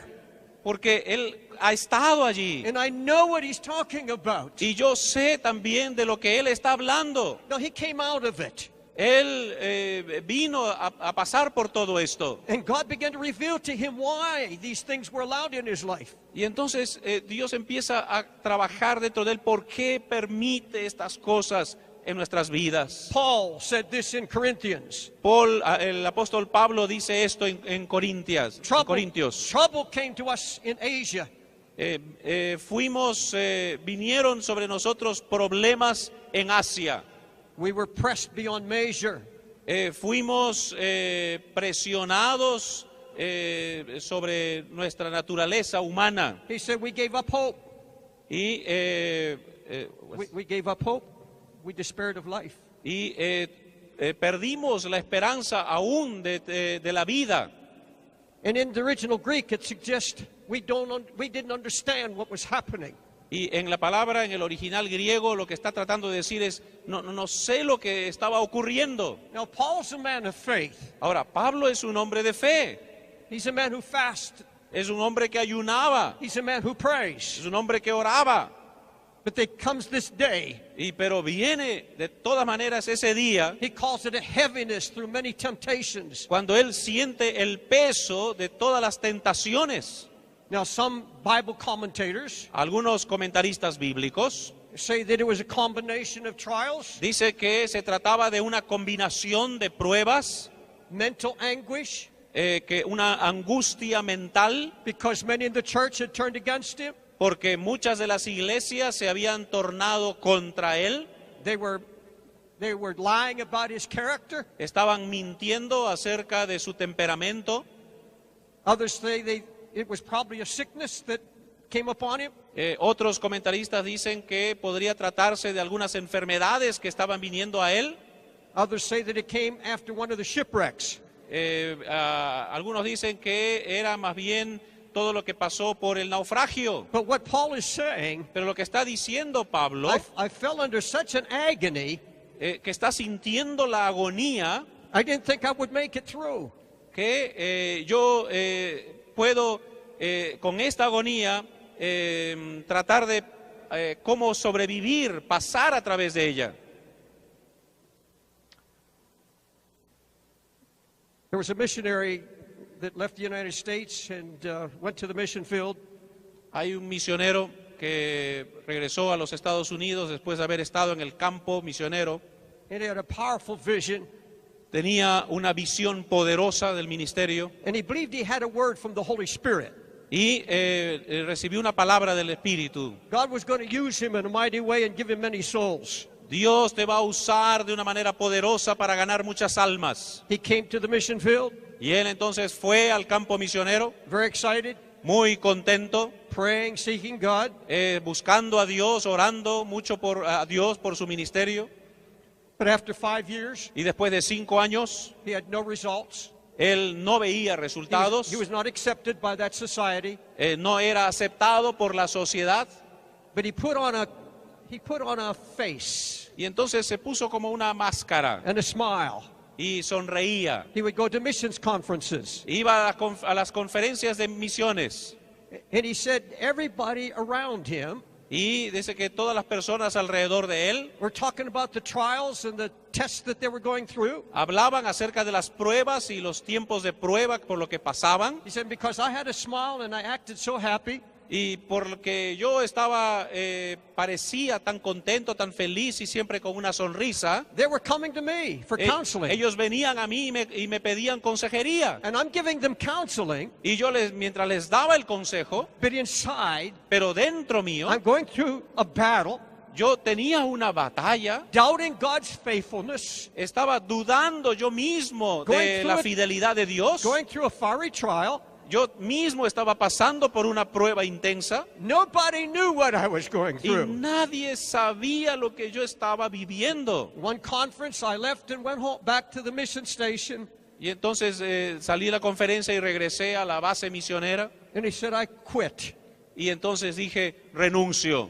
porque él ha estado allí. And I know what he's talking about. Y yo sé también de lo que él está hablando. No, he came out of it. Él vino a pasar por todo esto. And God began to reveal to him why these things were allowed in his life. Y entonces Dios empieza a trabajar dentro de él. ¿Por qué permite estas cosas en nuestras vidas? Paul said this in Corinthians. El apóstol Pablo dice esto en Corintios. Trouble came to us in Asia. Vinieron sobre nosotros problemas en Asia. We were pressed beyond measure. Fuimos presionados sobre nuestra naturaleza humana. He said we gave up hope. Y, We gave up hope. We despaired of life. y perdimos la esperanza aún de la vida. And in the original Greek, it suggests we didn't understand what was happening. Y en la palabra, en el original griego, lo que está tratando de decir es, no sé lo que estaba ocurriendo. Now, Paul's a man of faith. Ahora, Pablo es un hombre de fe, He's a man who fasts. es un hombre que ayunaba, He's a man who prays. es un hombre que oraba. But there comes this day. Pero viene de todas maneras ese día He calls it a heaviness through many temptations. cuando él siente el peso de todas las tentaciones. Now, some Bible commentators Algunos comentaristas bíblicos say that it was a combination of trials, dice que se trataba de una combinación de pruebas, mental anguish, que una angustia mental, because many in the church had turned against him. porque muchas de las iglesias se habían tornado contra él, They were lying about his character. estaban mintiendo acerca de su temperamento. Others say it was probably a sickness that came upon him. Otros comentaristas dicen que podría tratarse de algunas enfermedades que estaban viniendo a él. Others say that it came after one of the shipwrecks. Algunos dicen que era más bien todo lo que pasó por el naufragio. But what Paul is saying, Pero lo que está diciendo Pablo, I fell under such an agony, que está sintiendo la agonía, I didn't think I would make it through. que yo puedo con esta agonía tratar de cómo sobrevivir, pasar a través de ella. There was a missionary that left the United States and went to the mission field. Hay un misionero que regresó a los Estados Unidos después de haber estado en el campo misionero. And he had a powerful vision. Tenía una visión poderosa del ministerio And he believed he had a word from the Holy Spirit. y recibió una palabra del Espíritu. God was going to use him in a mighty way and give him many souls. Dios te va a usar de una manera poderosa para ganar muchas almas. He came to the mission field, Y él entonces fue al campo misionero, very excited, muy contento, praying, seeking God. buscando a Dios, orando mucho a Dios por su ministerio. But after 5 years, Y después de 5 años, he had no results. él no veía He resultados, was not accepted by that society. no era aceptado por la sociedad. But he put on a face Y entonces se puso como una máscara and a smile. y sonreía. He would go to missions conferences. Iba a las conferencias de misiones And he said everybody around him y dice que todas las personas alrededor de él were talking about the trials and the tests that they were going through. hablaban acerca de las pruebas y los tiempos de prueba por lo que pasaban. He said, because I had a smile and I acted so happy, Y porque yo estaba, parecía tan contento, tan feliz y siempre con una sonrisa, they were coming to me for counseling. ellos venían a mí y me pedían consejería. And I'm giving them counseling, Y yo mientras les daba el consejo, but inside, pero dentro mío, I'm going through a battle, yo tenía una batalla, doubting God's faithfulness, estaba dudando yo mismo Going de through la it- fidelidad de Dios. going through a fiery trial. Yo mismo estaba pasando por una prueba intensa Nobody knew what I was going y through. nadie sabía lo que yo estaba viviendo. One conference, I left and went home, back to the mission station. Y entonces salí de la conferencia y regresé a la base misionera And he said, I quit. y entonces dije, renuncio.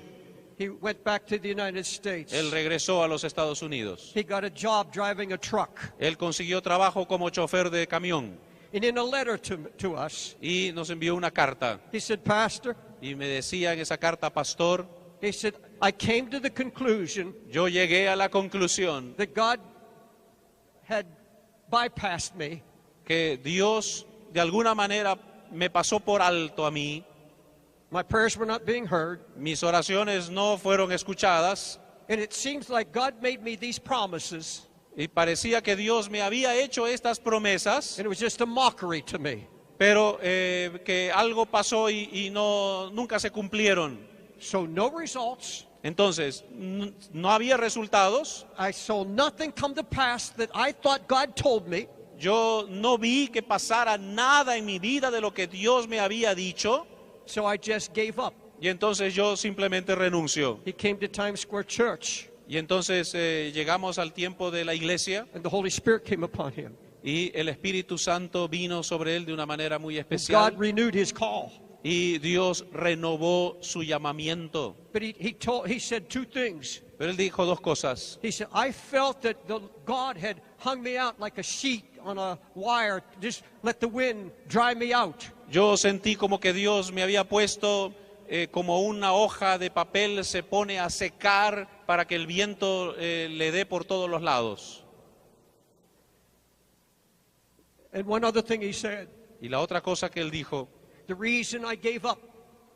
He went back to the United States. Él regresó a los Estados Unidos. He got a job driving a truck. Él consiguió trabajo como chofer de camión And in a letter to us, y nos envió una carta. he said, Pastor, Y me decía en esa carta, pastor, he said, I came to the conclusion yo llegué a la conclusión that God had bypassed me, que Dios de alguna manera me pasó por alto a mí. my prayers were not being heard, Mis oraciones no fueron escuchadas and it seems like God made me these promises, y parecía que Dios me había hecho estas promesas, and it was just a mockery to me. pero que algo pasó y nunca se cumplieron. So no results. Entonces, no había resultados. I saw nothing come to pass that I thought God told me. Yo no vi que pasara nada en mi vida de lo que Dios me había dicho. So I just gave up. Y entonces yo simplemente renuncio. He came to Times Square Church, Y entonces llegamos al tiempo de la iglesia and the Holy Spirit came upon him. y el Espíritu Santo vino sobre él de una manera muy And especial. God renewed his call. y Dios renovó su llamamiento. But he said two things. Pero él dijo dos cosas. He said, I felt that God had hung me out like a sheet on a wire, just let the wind dry me out. Yo sentí como que Dios me había puesto como una hoja de papel se pone a secar para que el viento le dé por todos los lados. And one other thing he said, Y la otra cosa que él dijo, the reason I gave up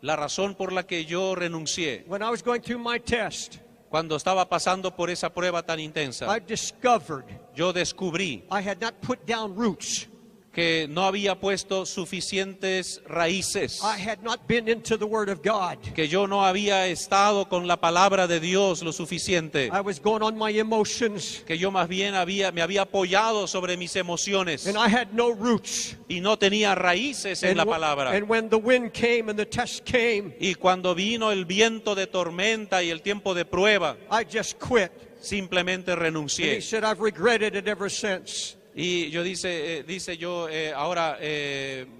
la razón por la que yo renuncié when I was going through my test, cuando estaba pasando por esa prueba tan intensa, I discovered yo descubrí I had not put down roots. que no había puesto suficientes raíces, I had not been into the Word of God. que yo no había estado con la palabra de Dios lo suficiente, I was going on my emotions, que yo más bien me había apoyado sobre mis emociones and I had no roots. y no tenía raíces en la palabra. And when the wind came and the test came, Y cuando vino el viento de tormenta y el tiempo de prueba, I just quit. simplemente And he renuncié. said, I've regretted it ever since. Y yo dice yo ahora, desde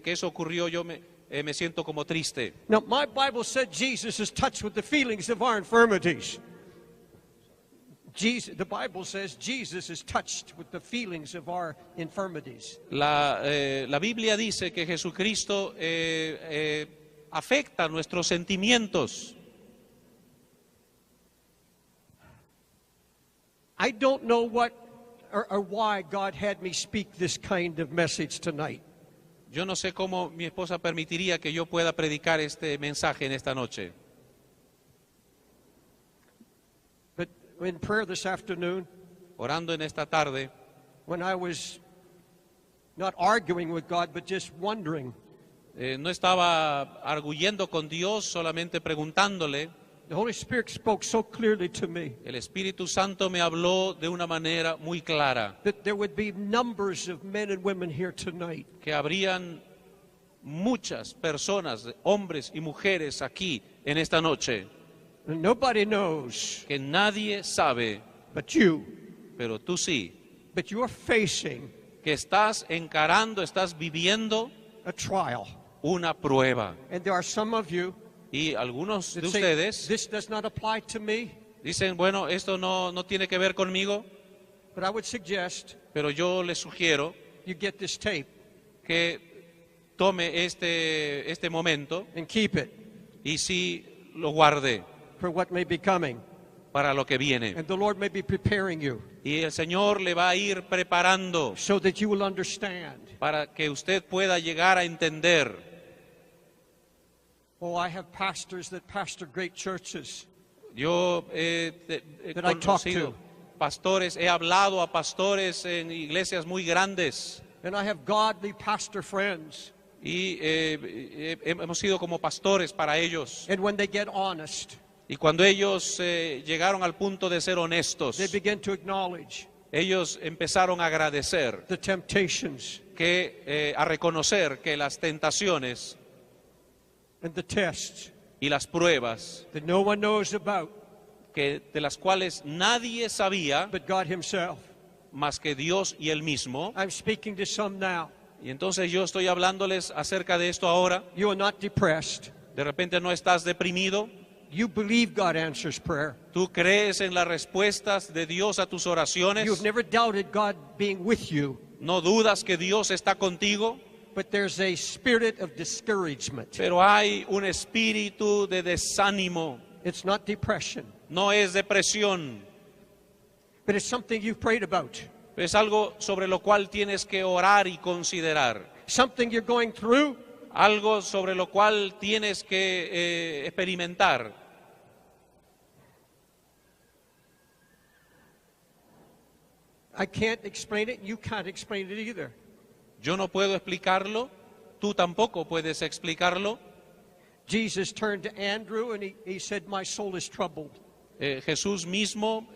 que eso ocurrió, yo me siento como triste. Now, my Bible said Jesus is touched with the feelings of our infirmities. The Bible says Jesus is touched with the feelings of our infirmities. La Biblia dice que Jesucristo afecta nuestros sentimientos. I don't know what or why God had me speak this kind of message tonight. Yo no sé cómo mi esposa permitiría que yo pueda predicar este mensaje en esta noche. But in prayer this afternoon, Orando en esta tarde, when I was not arguing with God, but just wondering, no estaba arguyendo con Dios, solamente preguntándole. the Holy Spirit spoke so clearly to me El Espíritu Santo me habló de una manera muy clara, that there would be numbers of men and women here tonight que habrían muchas personas, hombres y mujeres aquí en esta noche, and nobody knows que nadie sabe, but you, pero tú sí, but you're facing que estás encarando, estás viviendo a trial. una prueba. And there are some of you Y algunos that de say, ustedes this does not apply to me, dicen, bueno, esto no tiene que ver conmigo, but I would suggest pero yo les sugiero you get this tape que tome este momento and keep it y sí lo guarde for what may be coming. para lo que viene. And the Lord may be preparing you Y el Señor le va a ir preparando so that you will understand. para que usted pueda llegar a entender. Oh, I have pastors that pastor great churches. Yo That I talk conocido to. pastores, he hablado a pastores en iglesias muy grandes And I have godly pastor friends. y hemos sido como pastores para ellos. And when they get honest, Y cuando ellos llegaron al punto de ser honestos, they begin to acknowledge ellos empezaron a agradecer, the temptations a reconocer que las tentaciones and the tests y las pruebas that no one knows about de las cuales nadie sabía but God Himself. más que Dios y Él mismo. I'm speaking to some now. Y entonces yo estoy hablándoles acerca de esto ahora. You are not depressed. De repente no estás deprimido. You believe God answers prayer. Tú crees en las respuestas de Dios a tus oraciones. You've never doubted God being with you, No dudas que Dios está contigo. but there's a spirit of discouragement. Pero hay un espíritu de desánimo. It's not depression, No es depresión. but it's something you've prayed about, Es algo sobre lo cual tienes que orar y considerar. something you're going through, Algo sobre lo cual tienes que experimentar. I can't explain it, you can't explain it either. Yo no puedo explicarlo. Tú tampoco puedes explicarlo. Jesus turned to Andrew and he said, my soul is troubled. Jesús mismo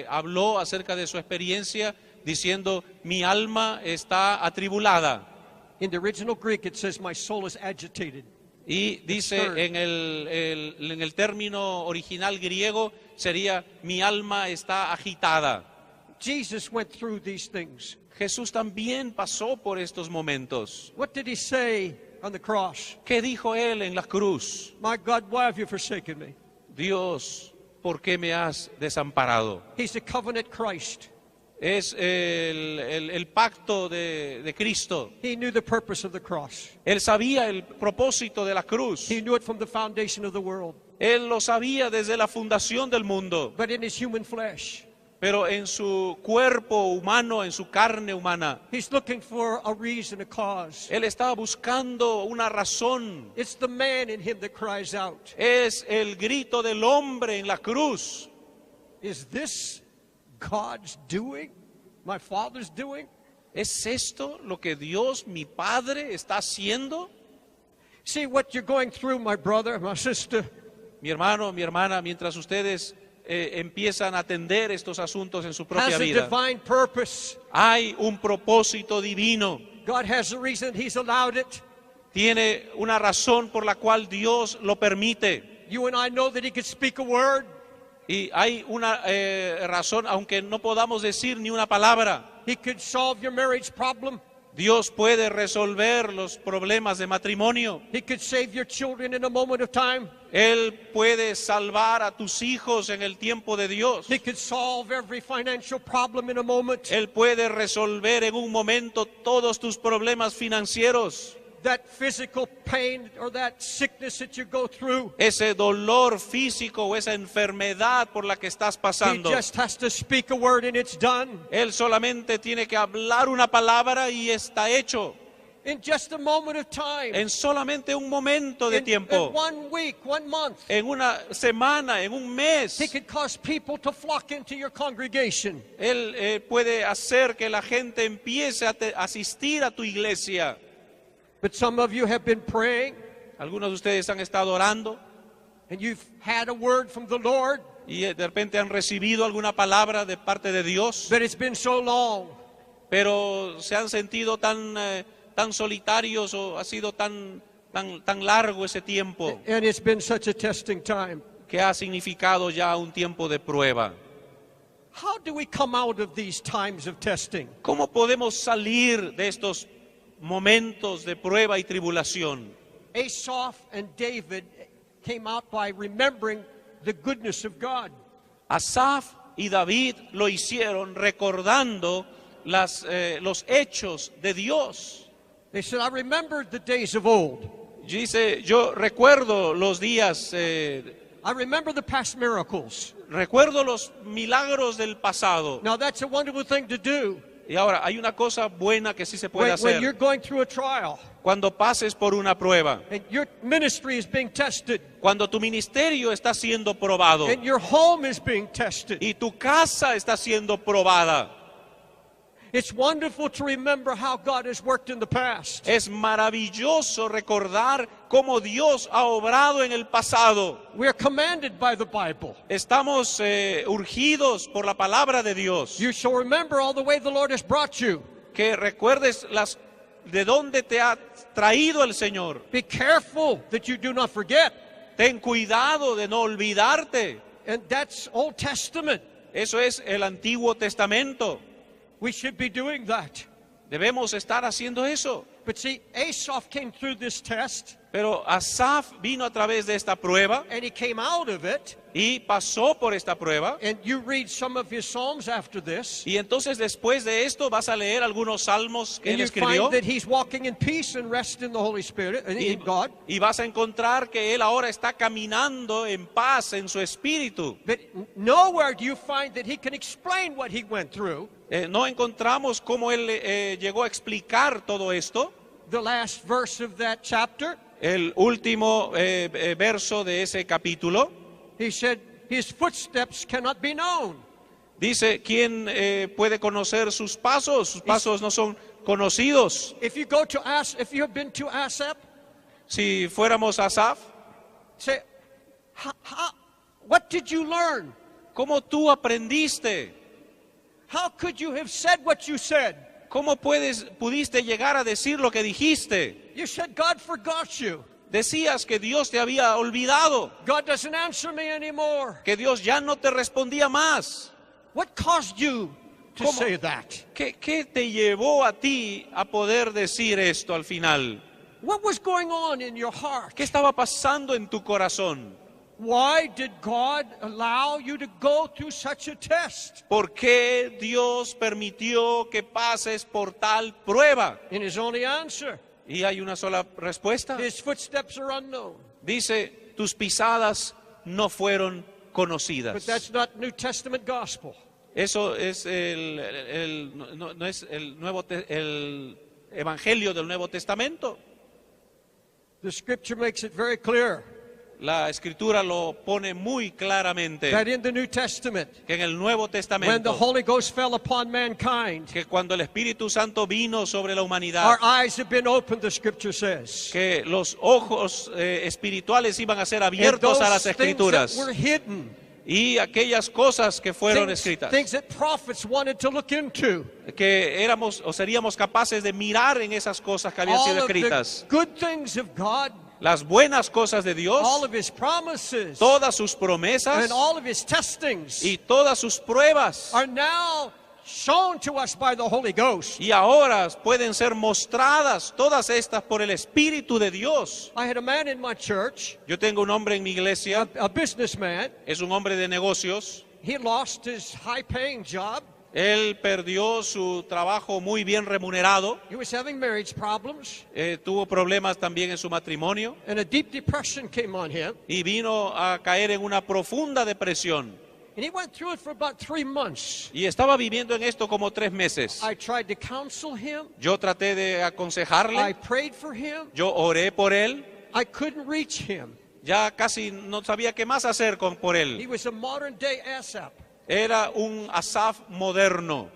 habló acerca de su experiencia diciendo, mi alma está atribulada. In the original Greek it says, my soul is agitated. Y dice en el término original griego sería, mi alma está agitada. Jesus went through these things. Jesús también pasó por estos momentos. What did he say on the cross? ¿Qué dijo él en la cruz? My God, why have you forsaken me? Dios, ¿por qué me has desamparado? He's the covenant Christ. Es el pacto de Cristo. He knew the purpose of the cross. Él sabía el propósito de la cruz. He knew it from the foundation of the world. Él lo sabía desde la fundación del mundo. But in his human flesh, Pero en su cuerpo humano, en su carne humana, he's looking for a reason, a cause. él estaba buscando una razón. It's the man in him that cries out, Es el grito del hombre en la cruz. is this God's doing? My Father's doing? ¿Es esto lo que Dios, mi Padre, está haciendo? See what you're going through, my brother, my sister. Mi hermano, mi hermana, mientras ustedes empiezan a atender estos asuntos en su propia Has a vida, divine purpose. hay un propósito divino. God has a reason he's allowed it. Tiene una razón por la cual Dios lo permite. You and I know that he could speak a word. Y hay una razón, aunque no podamos decir ni una palabra. He could solve your marriage problem. Dios puede resolver los problemas de matrimonio. He could save your children in a moment of time. Él puede salvar a tus hijos en el tiempo de Dios. He could solve every financial problem in a moment. Él puede resolver en un momento todos tus problemas financieros. That physical pain or that sickness that you go through. Ese dolor físico o esa enfermedad por la que estás He pasando. just has to speak a word and it's done. Él solamente tiene que hablar una palabra y está hecho. In just a moment of time. En solamente un momento de In tiempo. 1 week, 1 month. En una semana, en un mes. He could cause people to flock into your congregation. Él puede hacer que la gente empiece a asistir a tu iglesia. But some of you have been praying Algunos de ustedes han estado orando and you've had a word from the Lord, y de repente han recibido alguna palabra de parte de Dios, but it's been so long. pero se han sentido tan solitarios o ha sido tan largo ese tiempo And it's been such a testing time. que ha significado ya un tiempo de prueba. How do we come out of these times of testing? ¿Cómo podemos salir de estos momentos de prueba y tribulación? Asaph and David came out by remembering the goodness of God. Asaf y David lo hicieron recordando los hechos de Dios. They said, I remembered the days of old. Dice, yo recuerdo los días, I remember the past miracles. recuerdo los milagros del pasado. Now that's a wonderful thing to do Y ahora, hay una cosa buena que sí se puede when you're hacer. going through a trial Cuando pases por una prueba, and your ministry is being tested cuando tu ministerio está siendo probado and your home is being tested. y tu casa está siendo probada. It's wonderful to remember how God has worked in the past. Es maravilloso recordar cómo Dios ha obrado en el pasado. We're commanded by the Bible. Estamos urgidos por la palabra de Dios. You shall remember all the way the Lord has brought you. Que recuerdes de dónde te ha traído el Señor. Be careful that you do not forget. Ten cuidado de no olvidarte. And that's Old Testament. Eso es el Antiguo Testamento. We should be doing that. Debemos estar haciendo eso. But see, Asaph came through this test Pero Asaf vino a través de esta prueba and he came out of it. y pasó por esta prueba. And you read some of his Psalms after this. Y entonces después de esto vas a leer algunos salmos que And él you escribió. find that he's walking in peace and rest in the Holy Spirit and in God. Y vas a encontrar que él ahora está caminando en paz en su espíritu. But nowhere do you find that he can explain what he went through. No encontramos cómo él llegó a explicar todo esto. The last verse of that chapter, El último verso de ese capítulo he said, his footsteps cannot be known. dice, ¿quién puede conocer sus pasos? Sus pasos no son conocidos. If you go to if you have been to Asaph, Si fuéramos Asaf, say, what did you learn? ¿cómo tú aprendiste? How could you have said what you said? ¿Cómo pudiste llegar a decir lo que dijiste? You said God forgot you. Decías que Dios te había olvidado, God doesn't answer me anymore. que Dios ya no te respondía más. What caused you to say that? ¿Qué te llevó a ti a poder decir esto al final? What was going on in your heart? ¿Qué estaba pasando en tu corazón? Why did God allow you to go through such a test? ¿Por qué Dios permitió que pases por tal prueba? And his only answer, Y hay una sola respuesta. his footsteps are unknown. Dice, tus pisadas no fueron But conocidas. that's not New Testament gospel. Eso es no es el evangelio del Nuevo Testamento. The scripture makes it very clear La escritura lo pone muy claramente that in the New Testament, que en el Nuevo when the Testamento, Holy Ghost fell upon mankind, que cuando el Espíritu Santo vino sobre la humanidad, our eyes have been opened, the scripture says. que los ojos espirituales iban a ser And abiertos a those las things escrituras, that were hidden, y aquellas cosas que fueron escritas, things that prophets wanted to look into, que éramos o seríamos capaces de mirar en esas cosas que habían all sido of the escritas, good things of God, las buenas cosas de Dios, all of his promises, todas sus promesas and all of his testings y todas sus pruebas, are now shown to us by the Holy Ghost. y ahora pueden ser mostradas todas estas por el Espíritu de Dios. I had a man in my church, Yo tengo un hombre en mi iglesia, a businessman. es un hombre de negocios. He lost his high-paying job. Él perdió su trabajo muy bien remunerado, He was having marriage problems, tuvo problemas también en su matrimonio and a deep depression came on him. y vino a caer en una profunda depresión. And he went through it for about 3 months. Y estaba viviendo en esto como 3 meses. I tried to counsel him. Yo traté de I aconsejarle, prayed for him. yo oré por él, I couldn't reach him. ya casi no sabía qué más hacer por He él. was a modern-day ASAP. Era un Asaf moderno.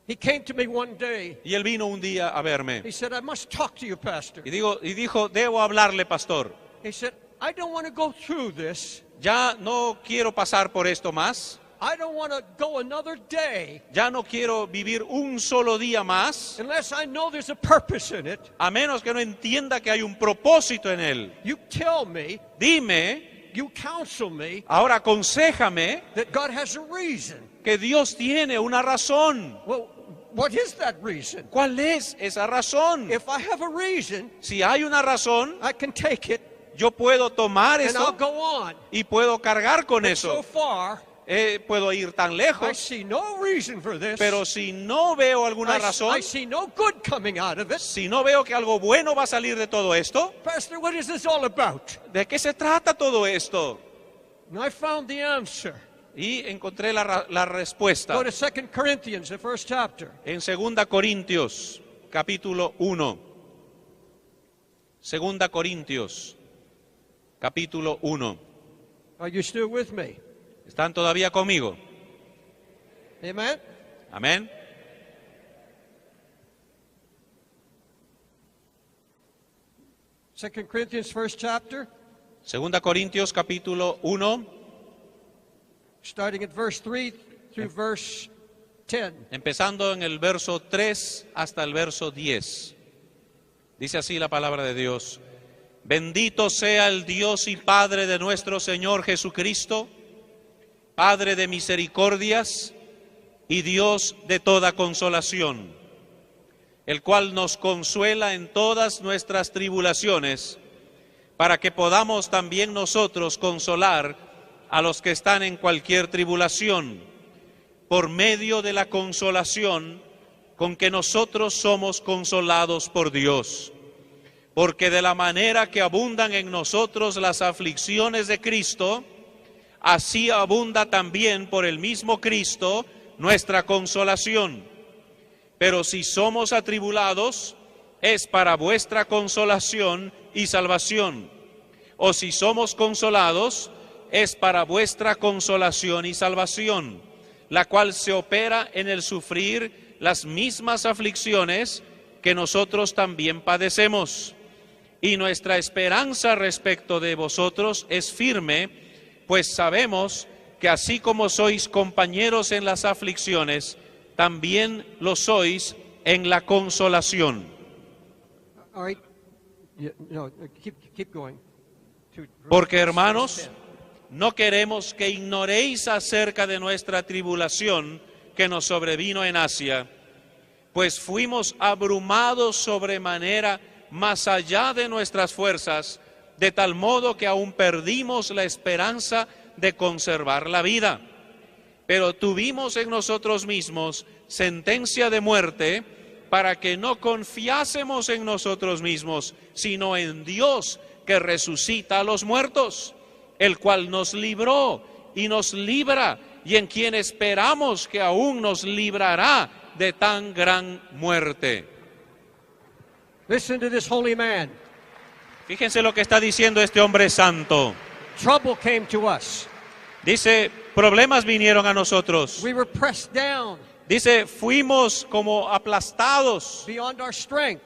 He came to me one day. Y él vino un día a verme. He said, I must talk to you, Pastor. Y dijo, debo hablarle, pastor. He said, I don't want to go through this. Ya no quiero pasar por esto más. I don't want to go another day Ya no quiero vivir un solo día más, unless I know there's a purpose in it. a menos que no entienda que hay un propósito en él. You tell me, Dime, you counsel me ahora aconséjame that God has a reason. que Dios tiene una razón. Well, what is that reason? ¿Cuál es esa razón? If I have a reason, Si hay una razón, I can take it yo puedo tomar and I'll eso go on. y puedo cargar con But so eso. far, Puedo ir tan I lejos, see no reason for this. pero si no veo alguna razón, I see no good coming out of it. si no veo que algo bueno va a salir de todo esto, Pastor, what is this all about? ¿de qué se trata todo esto? And I found the answer. Y encontré la respuesta Go to 2 Corinthians, the first chapter. en 2 Corintios, capítulo 1. 2 Corintios, capítulo 1. Are you still with me? ¿Están todavía conmigo? Amen? Amén. Second Corinthians, first chapter, 2 Corintios, capítulo 1, starting at verse 3 through verse 10. empezando en el verso 3 hasta el verso 10. Dice así la palabra de Dios. Bendito sea el Dios y Padre de nuestro Señor Jesucristo, Padre de misericordias y Dios de toda consolación, el cual nos consuela en todas nuestras tribulaciones, para que podamos también nosotros consolar a los que están en cualquier tribulación, por medio de la consolación con que nosotros somos consolados por Dios. Porque de la manera que abundan en nosotros las aflicciones de Cristo, así abunda también por el mismo Cristo nuestra consolación. Pero si somos atribulados, es para vuestra consolación y salvación. O si somos consolados, es para vuestra consolación y salvación, la cual se opera en el sufrir las mismas aflicciones que nosotros también padecemos. Y nuestra esperanza respecto de vosotros es firme, pues sabemos que así como sois compañeros en las aflicciones, también lo sois en la consolación. All right. No, keep going. Porque, hermanos, no queremos que ignoréis acerca de nuestra tribulación que nos sobrevino en Asia, pues fuimos abrumados sobremanera más allá de nuestras fuerzas, de tal modo que aún perdimos la esperanza de conservar la vida. Pero tuvimos en nosotros mismos sentencia de muerte para que no confiásemos en nosotros mismos, sino en Dios que resucita a los muertos, el cual nos libró y nos libra, y en quien esperamos que aún nos librará de tan gran muerte. Listen to this holy man. Fíjense lo que está diciendo este hombre santo. Trouble came to us. Dice, problemas vinieron a nosotros. We were pressed down Dice, fuimos como aplastados, beyond our strength.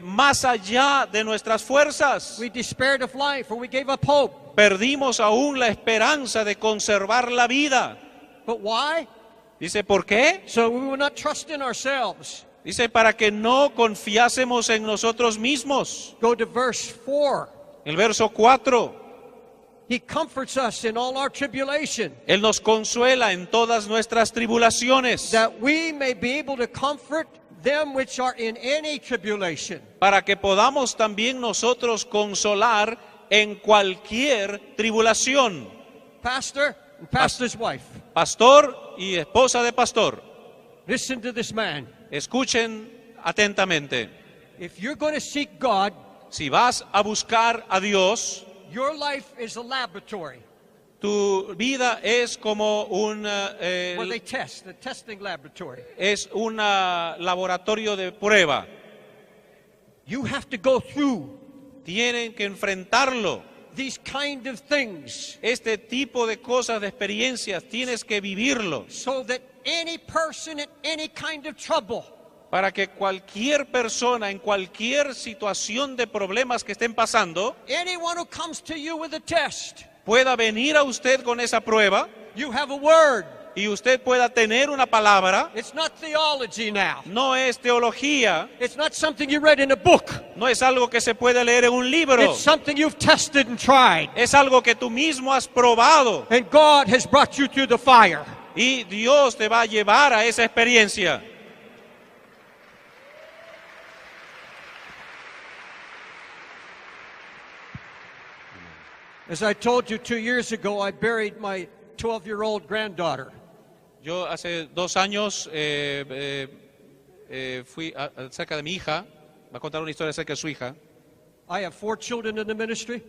más allá de nuestras fuerzas. We despaired of life, or we gave up hope. Perdimos aún la esperanza de conservar la vida. But why? Dice, ¿por qué? So we will not trust in ourselves. Dice, para que no confiásemos en nosotros mismos. Go to verse 4. El verso 4. He comforts us in all our tribulation, Él nos consuela en todas nuestras tribulaciones, that we may be able to comfort them which are in any tribulation. para que podamos también nosotros consolar en cualquier tribulación. Pastor and pastor's wife, Pastor y esposa de pastor, listen to this man. escuchen atentamente. If you're going to seek God, Si vas a buscar a Dios, your life is a laboratory tu vida es como where they test, the testing laboratory. es un laboratorio de prueba. You have to go through Tienen que enfrentarlo. these kind of things Este tipo de cosas, de experiencias, tienes que vivirlo so that any person in any kind of trouble para que cualquier persona en cualquier situación de problemas que estén pasando anyone who comes to you with a test, pueda venir a usted con esa prueba you have a word. y usted pueda tener una palabra. It's not theology now. No es teología, It's not something you read in a book. no es algo que se puede leer en un libro, It's something you've tested and tried. es algo que tú mismo has probado And God has brought you through the fire. y Dios te va a llevar a esa experiencia. As I told you 2 years ago, I buried my 12-year-old granddaughter. Yo hace 2 años fui cerca de mi hija, va a contar una historia acerca de su hija. I have 4 children in the ministry,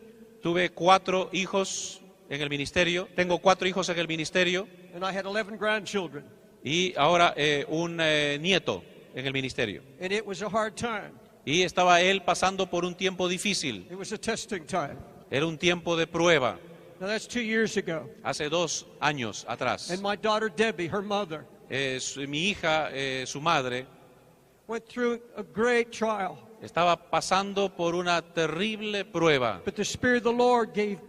Tuve 4 hijos en el ministerio, tengo 4 hijos en el ministerio and I had 11 grandchildren. y ahora un nieto en el ministerio. And it was a hard time. Y estaba él pasando por un tiempo difícil, It was a testing time. era un tiempo de prueba, Now that's 2 years ago. hace 2 años atrás. And my daughter Debbie, her mother, Mi hija, su madre, went through a great trial. estaba pasando por una terrible prueba, But the Spirit of the Lord gave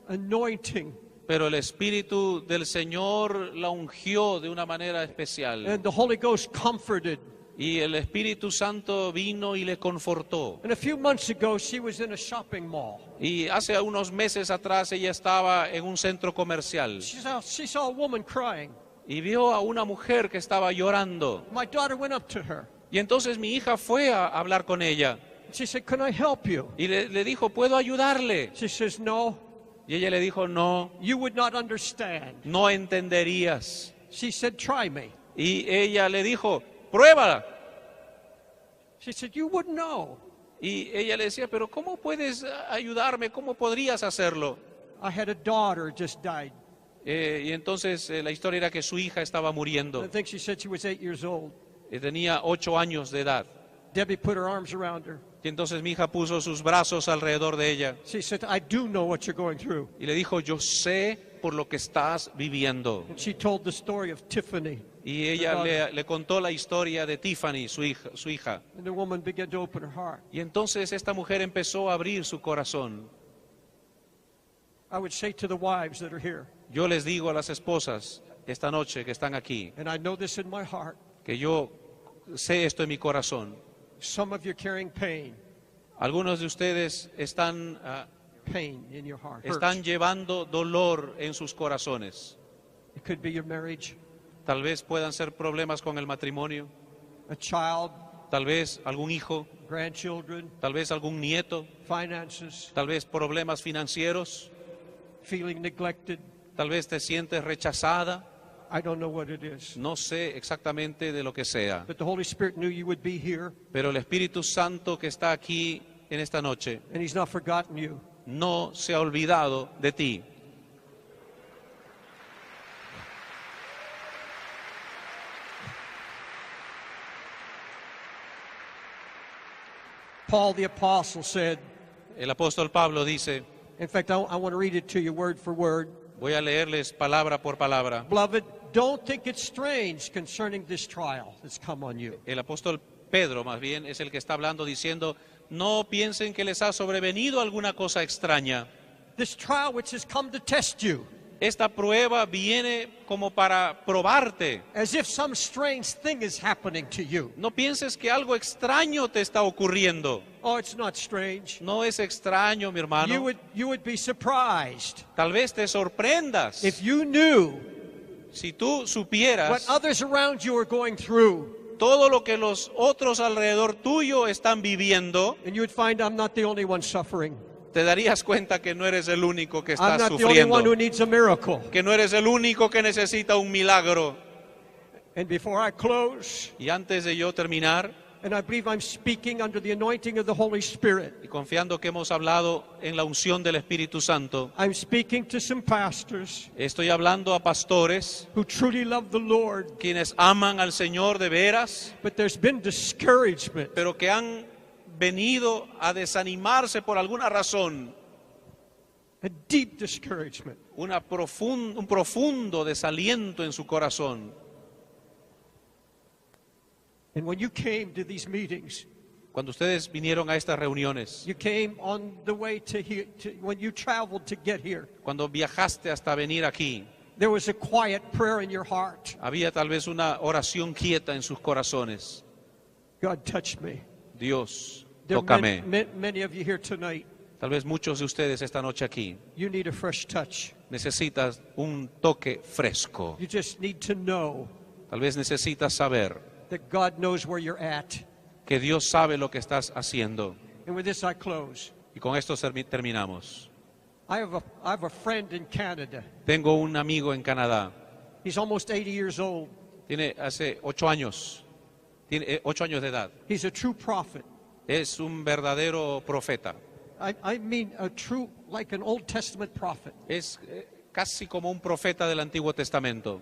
anointing. pero el Espíritu del Señor la ungió de una manera especial. And the Holy Ghost comforted. Y el Espíritu Santo vino y le confortó. And a few months ago, she was in a shopping mall. Y hace unos meses atrás ella estaba en un centro comercial She saw a woman crying. y vio a una mujer que estaba llorando. My daughter went up to her. Y entonces mi hija fue a hablar con ella She said, "Can I help you?" y le dijo, ¿puedo ayudarle? She says, "No, Y ella le dijo, no, you would not understand." no entenderías. She said, "Try me." Y ella le dijo, pruébala. She said, "You wouldn't know. Y ella le decía, pero ¿cómo puedes ayudarme? ¿Cómo podrías hacerlo? I had a daughter just died. Y entonces la historia era que su hija estaba I muriendo. think she said she was 8 years old. Tenía 8 años de edad. Debbie put her arms around her. Y entonces mi hija puso sus brazos alrededor de ella She said, "I do know what you're going through." y le dijo, yo sé por lo que estás viviendo. And she told the story of Tiffany. Y ella le contó la historia de Tiffany, su hija. And the woman began to open her heart. Y entonces esta mujer empezó a abrir su corazón. I would say to the wives that are here, Yo les digo a las esposas esta noche que están aquí, and I know this in my heart, que yo sé esto en mi corazón. some of you are carrying pain, Algunos de ustedes están pain in your heart. hurt. están llevando dolor en sus corazones. It could be your marriage, Tal vez puedan ser problemas con el matrimonio, a child, tal vez algún hijo, grandchildren, tal vez algún nieto, finances, tal vez problemas financieros, feeling neglected. tal vez te sientes rechazada, I don't know what it is. no sé exactamente de lo que sea, But the Holy Spirit knew you would be here, pero el Espíritu Santo que está aquí en esta noche and He's not forgotten you. no se ha olvidado de ti. Paul the Apostle said, El apóstol Pablo dice, in fact, I want to read it to you word for word. voy a leerles palabra por palabra. Beloved, don't think it's strange concerning this trial that's come on you. El apóstol Pedro, más bien, es el que está hablando diciendo, no piensen que les ha sobrevenido alguna cosa extraña. This trial which has come to test you, Esta prueba viene como para probarte. as if some strange thing is happening to you. No pienses que algo extraño te está ocurriendo. Oh, it's not strange. No es extraño, mi hermano. You would be surprised Tal vez te sorprendas if you knew si tú what supieras others around you are going through, todo lo que los otros alrededor tuyo están viviendo. and you would find I'm not the only one suffering. Te darías cuenta que no eres el único que I'm está not the only one who sufriendo, needs a miracle. que no eres el único que necesita un milagro. And before I close, Y antes de yo terminar, and I believe I'm speaking under the anointing of the Holy Spirit, y confiando que hemos hablado en la unción del Espíritu Santo, I'm speaking to some pastors estoy hablando a pastores who truly love the Lord, quienes aman al Señor de veras, but there's been discouragement, pero que han venido a desanimarse por alguna razón, a deep discouragement. un profundo desaliento en su corazón. And when you came to these meetings, Cuando ustedes vinieron a estas reuniones, you came on the way to here, when you traveled to get here, cuando viajaste hasta venir aquí, there was a quiet prayer in your heart. había tal vez una oración quieta en sus corazones. God, touch me. Dios, There are tócame. many of you here tonight. Tal vez muchos de ustedes esta noche aquí You need a fresh touch. necesitas un toque fresco. You just need to know Tal vez necesitas saber that God knows where you're at. que Dios sabe lo que estás haciendo. And with this I close. Y con esto terminamos. I have a friend in Canada. Tengo un amigo en Canadá. He's almost 80 years old. Tiene hace 8 años. Tiene 8 años de edad. He's a true prophet. Es un verdadero profeta. I mean a true, like an Old Testament prophet. Es casi como un profeta del Antiguo Testamento.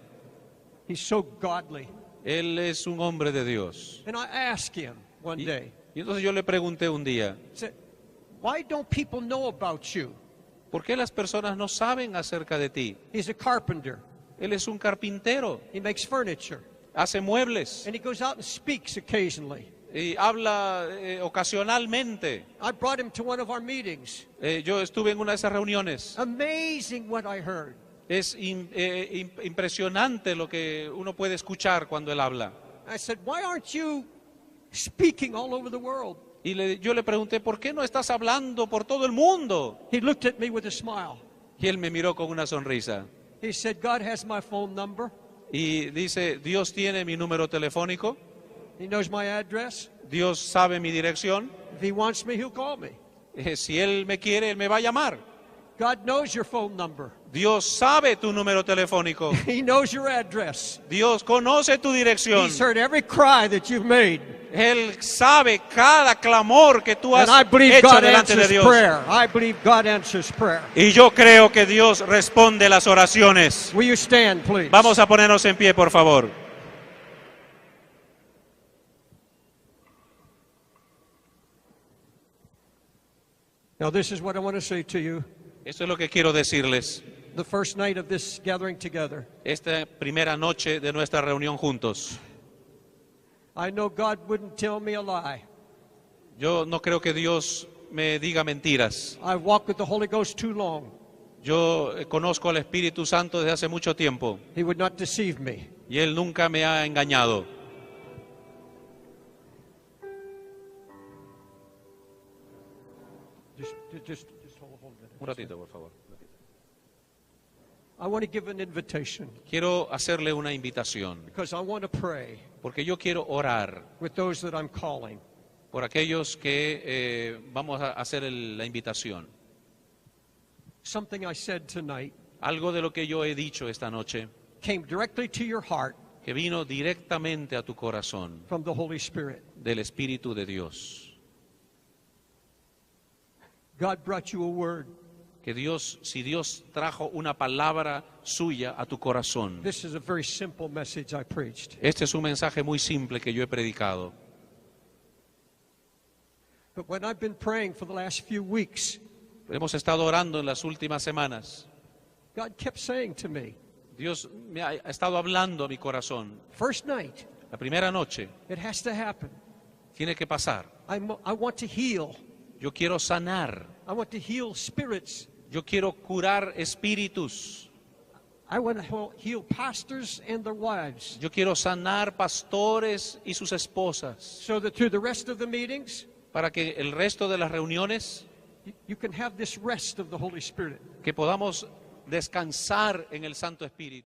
He's so godly. Él es un hombre de Dios. And I asked him one day, Y entonces yo le pregunté un día, I said, why don't people know about you? ¿por qué las personas no saben acerca de ti? He's a carpenter. Él es un carpintero, He makes furniture. hace muebles And he goes out and speaks occasionally. y habla ocasionalmente. I brought him to one of our meetings. Yo estuve en una de esas reuniones. Amazing what I heard. Es impresionante lo que uno puede escuchar cuando él habla. I said, why aren't you speaking all over the world? Y yo le pregunté, ¿por qué no estás hablando por todo el mundo? He looked at me with a smile. Y él me miró con una sonrisa. He said, God has my phone number. Y dice, Dios tiene mi número telefónico, He knows my address. Dios sabe mi dirección. If he wants me, he'll call me. Si Él me quiere, Él me va a llamar. God knows your phone number. Dios sabe tu número telefónico. He knows your address. Dios conoce tu dirección. He's heard every cry that you've made. Él sabe cada clamor que tú has And I believe hecho God delante de answers Dios. prayer. I believe God answers prayer. Y yo creo que Dios responde las oraciones. Will you stand, please? Vamos a ponernos en pie, por favor. Now, this is what I want to say to you. Esto es lo que quiero decirles. The first night of this gathering together, Esta primera noche de nuestra reunión juntos. I know God wouldn't tell me a lie. Yo no creo que Dios me diga mentiras. I've walked with the Holy Ghost too long. Yo conozco al Espíritu Santo desde hace mucho tiempo He would not deceive me. y Él nunca me ha engañado. Just hold it. Un ratito, por favor. I want to give an invitation quiero hacerle una invitación, because I want to pray porque yo quiero orar with those that I'm calling. por aquellos que vamos a hacer la invitación. Something I said tonight Algo de lo que yo he dicho esta noche, came directly to your heart que vino directamente a tu corazón from the Holy Spirit. del Espíritu de Dios. God brought you a word. Que Dios, si Dios trajo una palabra suya a tu corazón, This is a very simple message I preached. este es un mensaje muy simple que yo he predicado. But when I've been praying for the last few weeks, Hemos estado orando en las últimas semanas. God kept saying to me, Dios me ha estado hablando a mi corazón. first night, La primera noche it has to happen. tiene que pasar. I want to heal. Yo quiero sanar. I want to heal spirits. Yo quiero curar espíritus. I want to heal pastors and their wives. Yo quiero sanar pastores y sus esposas. So that through the rest of the meetings, Para que el resto de las reuniones, you can have this rest of the Holy Spirit. que podamos descansar en el Santo Espíritu.